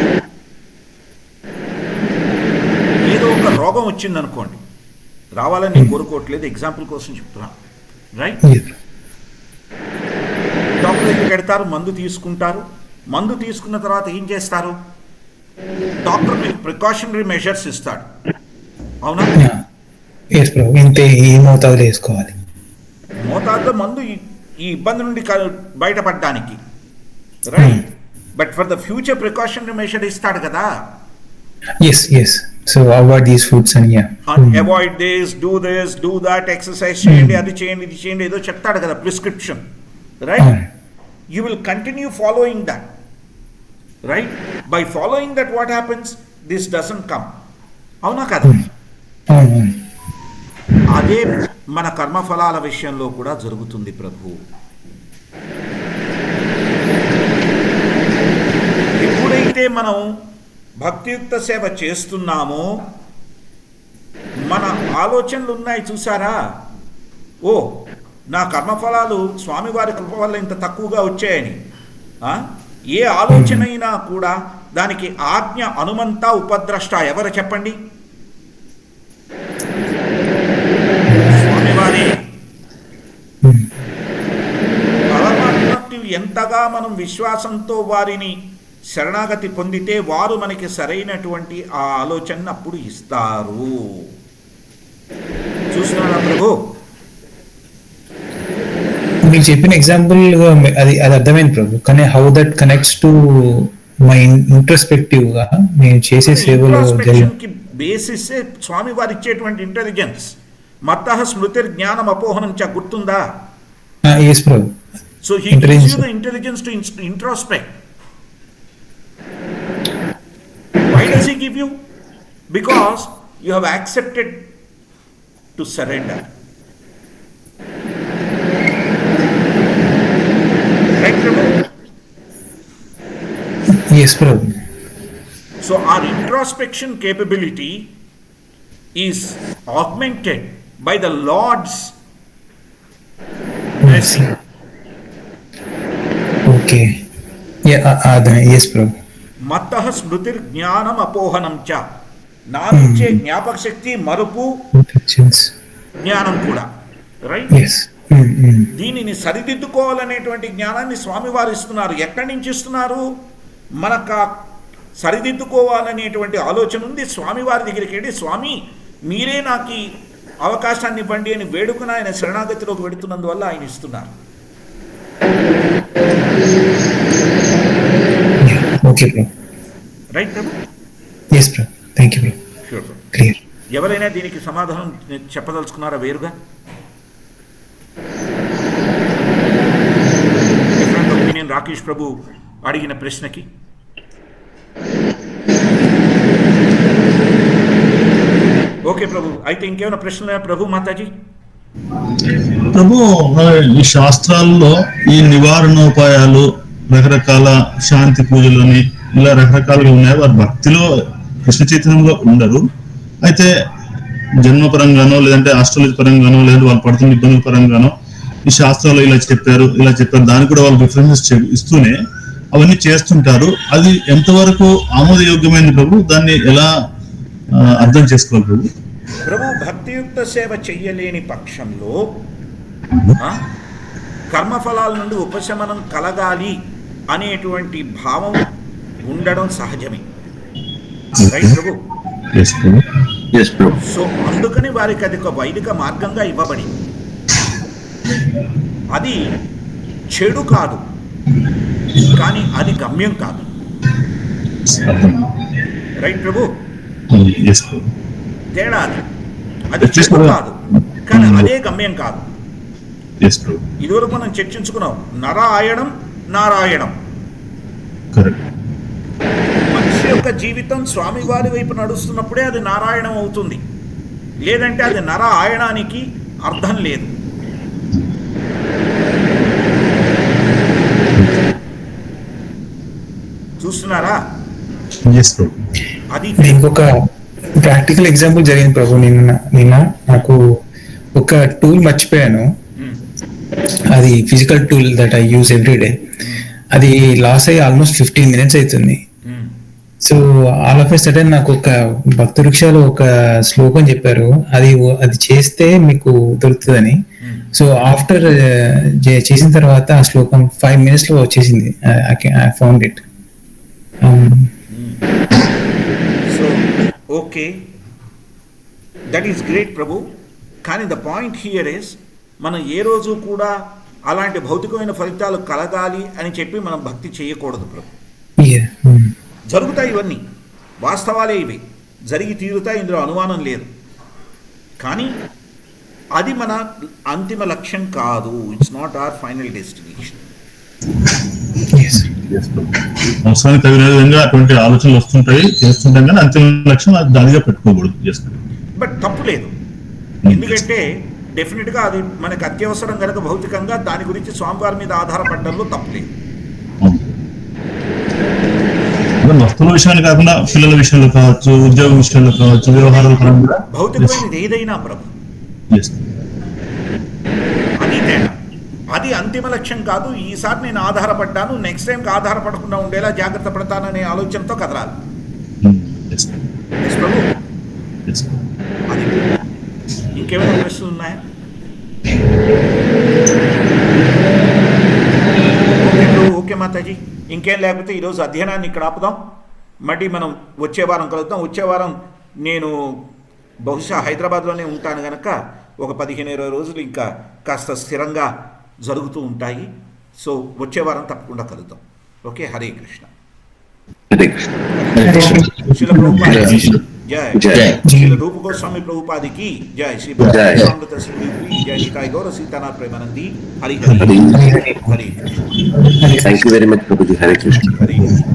ఏదో ఒక రోగం వచ్చిందనుకోండి. రావాలని నేను కోరుకోవట్లేదు, ఎగ్జాంపుల్ కోసం చెప్తున్నాను. రైట్, డాక్టర్ దగ్గరికి వెళ్తారు, మందు తీసుకుంటారు. మందు తీసుకున్న తర్వాత ఏం చేస్తారు? డాక్టర్ మీకు ప్రికాషనరీ మెజర్స్ ఇస్తాడు. అవునా? ఇంతే ఈ మోతాదులో వేసుకోవాలి. మోతాదులో మందు ఈ ఇబ్బంది నుండి బయటపడడానికి. Right, but for the future precautionary measure ఇస్తాడు కదా. So avoid these foods and avoid this, do that, exercise చేయండి, అది చేయండి, ఇది చేయండి, ఏదో చెప్తాడు కదా prescription. Right, you will continue following that. Right, by following that what happens? This doesn't come. అవునా కదా? అదే మన కర్మఫలాల విషయంలో కూడా జరుగుతుంది ప్రభు. ఎప్పుడైతే మనం భక్తియుక్త సేవ చేస్తున్నామో మన ఆలోచనలు ఉన్నాయి చూసారా, ఓ నా కర్మఫలాలు స్వామివారి కృప వల్ల ఇంత తక్కువగా వచ్చాయని. ఏ ఆలోచన అయినా కూడా దానికి ఆజ్ఞ హనుమంత ఉపద్రష్ట ఎవరు చెప్పండి? స్వామివారి. పరమాత్మకి ఎంతగా మనం విశ్వాసంతో వారిని శరణాగతి పొందితే వారు మనకి సరైనటువంటి ఆ ఆలోచన అప్పుడు ఇస్తారు. చూస్తున్నారా ప్రభు? మీరు చెప్పిన ఎగ్జాంపుల్ అది అర్థమైంది ప్రభు, కానీ how that connects to my introspective గా నేను చేసే సేవలో బేసిస్ స్వామి వారు ఇచ్చేటువంటి ఇంటెలిజెన్స్. మత్తః స్మృతిర్ జ్ఞానం అపోహనం చ, గుర్తుందా? yes Prabhu. So he gives you the intelligence to introspect. Why does he give you? Because you have accepted to surrender. Right, Prabhu? Yes, Prabhu. So our introspection capability is augmented by the Lord's mercy. Okay. Yeah, yes, Prabhu. మత్తః స్మృతిర్జ్ఞానం అపోహనం చ, నాకొచ్చే జ్ఞాపక శక్తి, మరుపు, జ్ఞానం కూడా. Right. దీనిని సరిదిద్దుకోవాలనేటువంటి జ్ఞానాన్ని స్వామివారు ఇస్తున్నారు. ఎక్కడి నుంచి ఇస్తున్నారు? మనకు సరిదిద్దుకోవాలనేటువంటి ఆలోచన ఉంది, స్వామివారి దగ్గరికి వెళ్ళి స్వామి మీరే నాకు ఈ అవకాశాన్ని ఇవ్వండి అని వేడుకుని ఆయన శరణాగతిలోకి వెడుతున్నందువల్ల ఆయన ఇస్తున్నారు. Right Prabhu? Thank you. Clear. ఎవరైనా దీనికి సమాధానం చెప్పదలుచుకున్నారా వేరుగా? డిఫరెంట్ ఒపీనియన్ రాకేష్ ప్రభు అడిగిన ప్రశ్నకి. ఓకే ప్రభు, అయితే ఇంకేమైనా ప్రశ్నలు ప్రభు మాతాజీ? ప్రభు, ఈ శాస్త్రాల్లో ఈ నివారణోపాయాలు రకరకాల శాంతి పూజలని ఇలా రకరకాలుగా ఉన్నాయి. వారి భక్తిలో కృష్ణ చైతన్యంలో ఉండరు. అయితే జన్మపరంగానో లేదంటే ఆస్ట్రాలజీ పరంగానో లేదంటే వాళ్ళు పడుతున్న ఇబ్బందుల పరంగానో ఈ శాస్త్రాలు ఇలా చెప్పారు దానికి కూడా వాళ్ళు రిఫరెన్సెస్ ఇస్తూనే అవన్నీ చేస్తుంటారు. అది ఎంతవరకు ఆమోదయోగ్యమైంది ప్రభు? దాన్ని ఎలా అర్థం చేసుకోవాలి ప్రభు? ప్రభు, భక్తియుక్త సేవ చెయ్యలేని పక్షంలో కర్మఫలాల నుండి ఉపశమనం కలగాలి అనేటువంటి భావం ఉండడం సహజమే. రైట్ ప్రభు? సో అందుకని వారికి అది ఒక వైదిక మార్గంగా ఇవ్వబడి, అది చెడు కాదు కానీ అది గమ్యం కాదు. రైట్ ప్రభు? తేడా అది చెడు కాదు కానీ అదే గమ్యం కాదు. ఇదివరకు మనం చర్చించుకున్నాం, నరాయణం నారాయణం. మనిషి యొక్క జీవితం స్వామివారి వైపు నడుస్తున్నప్పుడే అది నారాయణం అవుతుంది, లేదంటే అది నరాయణానికి అర్థం లేదు. చూస్తున్నారా? అది ఇంకొక ప్రాక్టికల్ ఎగ్జాంపుల్ జరిగింది ప్రభు. నిన్న నాకు ఒక టూల్ మర్చిపోయాను. అది physical tool that I use everyday. అది లాస్ అయ్యి ఆల్మోస్ట్ 15 minutes అవుతుంది. So all of a sudden నాకు ఒక భక్త వృక్షాలు ఒక శ్లోకం చెప్పారు, అది చేస్తే మీకు దొరుకుతుందని. సో ఆఫ్టర్ చేసిన తర్వాత ఆ శ్లోకం 5 minutes లో వచ్చేసింది. I found it. So okay, that is great Prabhu. కానీ ద పాయింట్ హియర్ ఇస్, మనం ఏ రోజు కూడా అలాంటి భౌతికమైన ఫలితాలు కలగాలి అని చెప్పి మనం భక్తి చేయకూడదు ప్రభు. జరుగుతాయి, ఇవన్నీ వాస్తవాలే, ఇవి జరిగి తీరుతాయి, ఇందులో అనుమానం లేదు. కానీ అది మన అంతిమ లక్ష్యం కాదు. It's not our final destination. అవసరానికి తగిన విధంగా అటువంటి ఆలోచనలు వస్తుంటాయి, చేస్తుంటాం, కానీ అంతిమ లక్ష్యం దానిగా పెట్టుకోకూడదు. బట్ తప్పు లేదు, ఎందుకంటే డెఫినెట్గా అది మనకు అత్యవసరం కనుక భౌతికంగా దాని గురించి స్వామివారి మీద ఆధారపడడంలో తప్పు లేదు. వస్తువుల విషయాలు కాకుండా పిల్లల విషయంలో కావచ్చు, ఉద్యోగం విషయంలో కావచ్చు, వ్యవహారాల పరంగా భౌతికమైనది ఏదైనా ప్రభు అది తేడా. అది అంతిమ లక్ష్యం కాదు. ఈసారి నేను ఆధారపడ్డాను, నెక్స్ట్ టైంకి ఆధారపడకుండా ఉండేలా జాగ్రత్త పడతాననే ఆలోచనతో కదలాలి. ప్రభు, అది ఇంకేమైనా ప్రశ్నలు ఉన్నాయా? ఓకే ప్రభు, ఓకే మాతాజీ. ఇంకేం లేకపోతే ఈరోజు అధ్యయనాన్ని ఇక్కడ ఆపుదాం. మళ్ళీ మనం వచ్చే వారం కలుద్దాం. వచ్చే వారం నేను బహుశా హైదరాబాద్లోనే ఉంటాను కనుక ఒక 15-20 రోజులు ఇంకా కాస్త స్థిరంగా జరుగుతూ ఉంటాయి. సో వచ్చే వారం తప్పకుండా కలుద్దాం. ఓకే, హరే కృష్ణ. శిల ప్రభుపాదికి జై, శిల రూప గోస్వామి ప్రభుపాదికి జై, శ్రీ భక్తామృత శ్రీదేవి జై, Nitai Gaura Sitanath Premanandi. Hari Hari Hari Krishna. Thank you very much Prabhuji. Hare Krishna. Hari Krishna.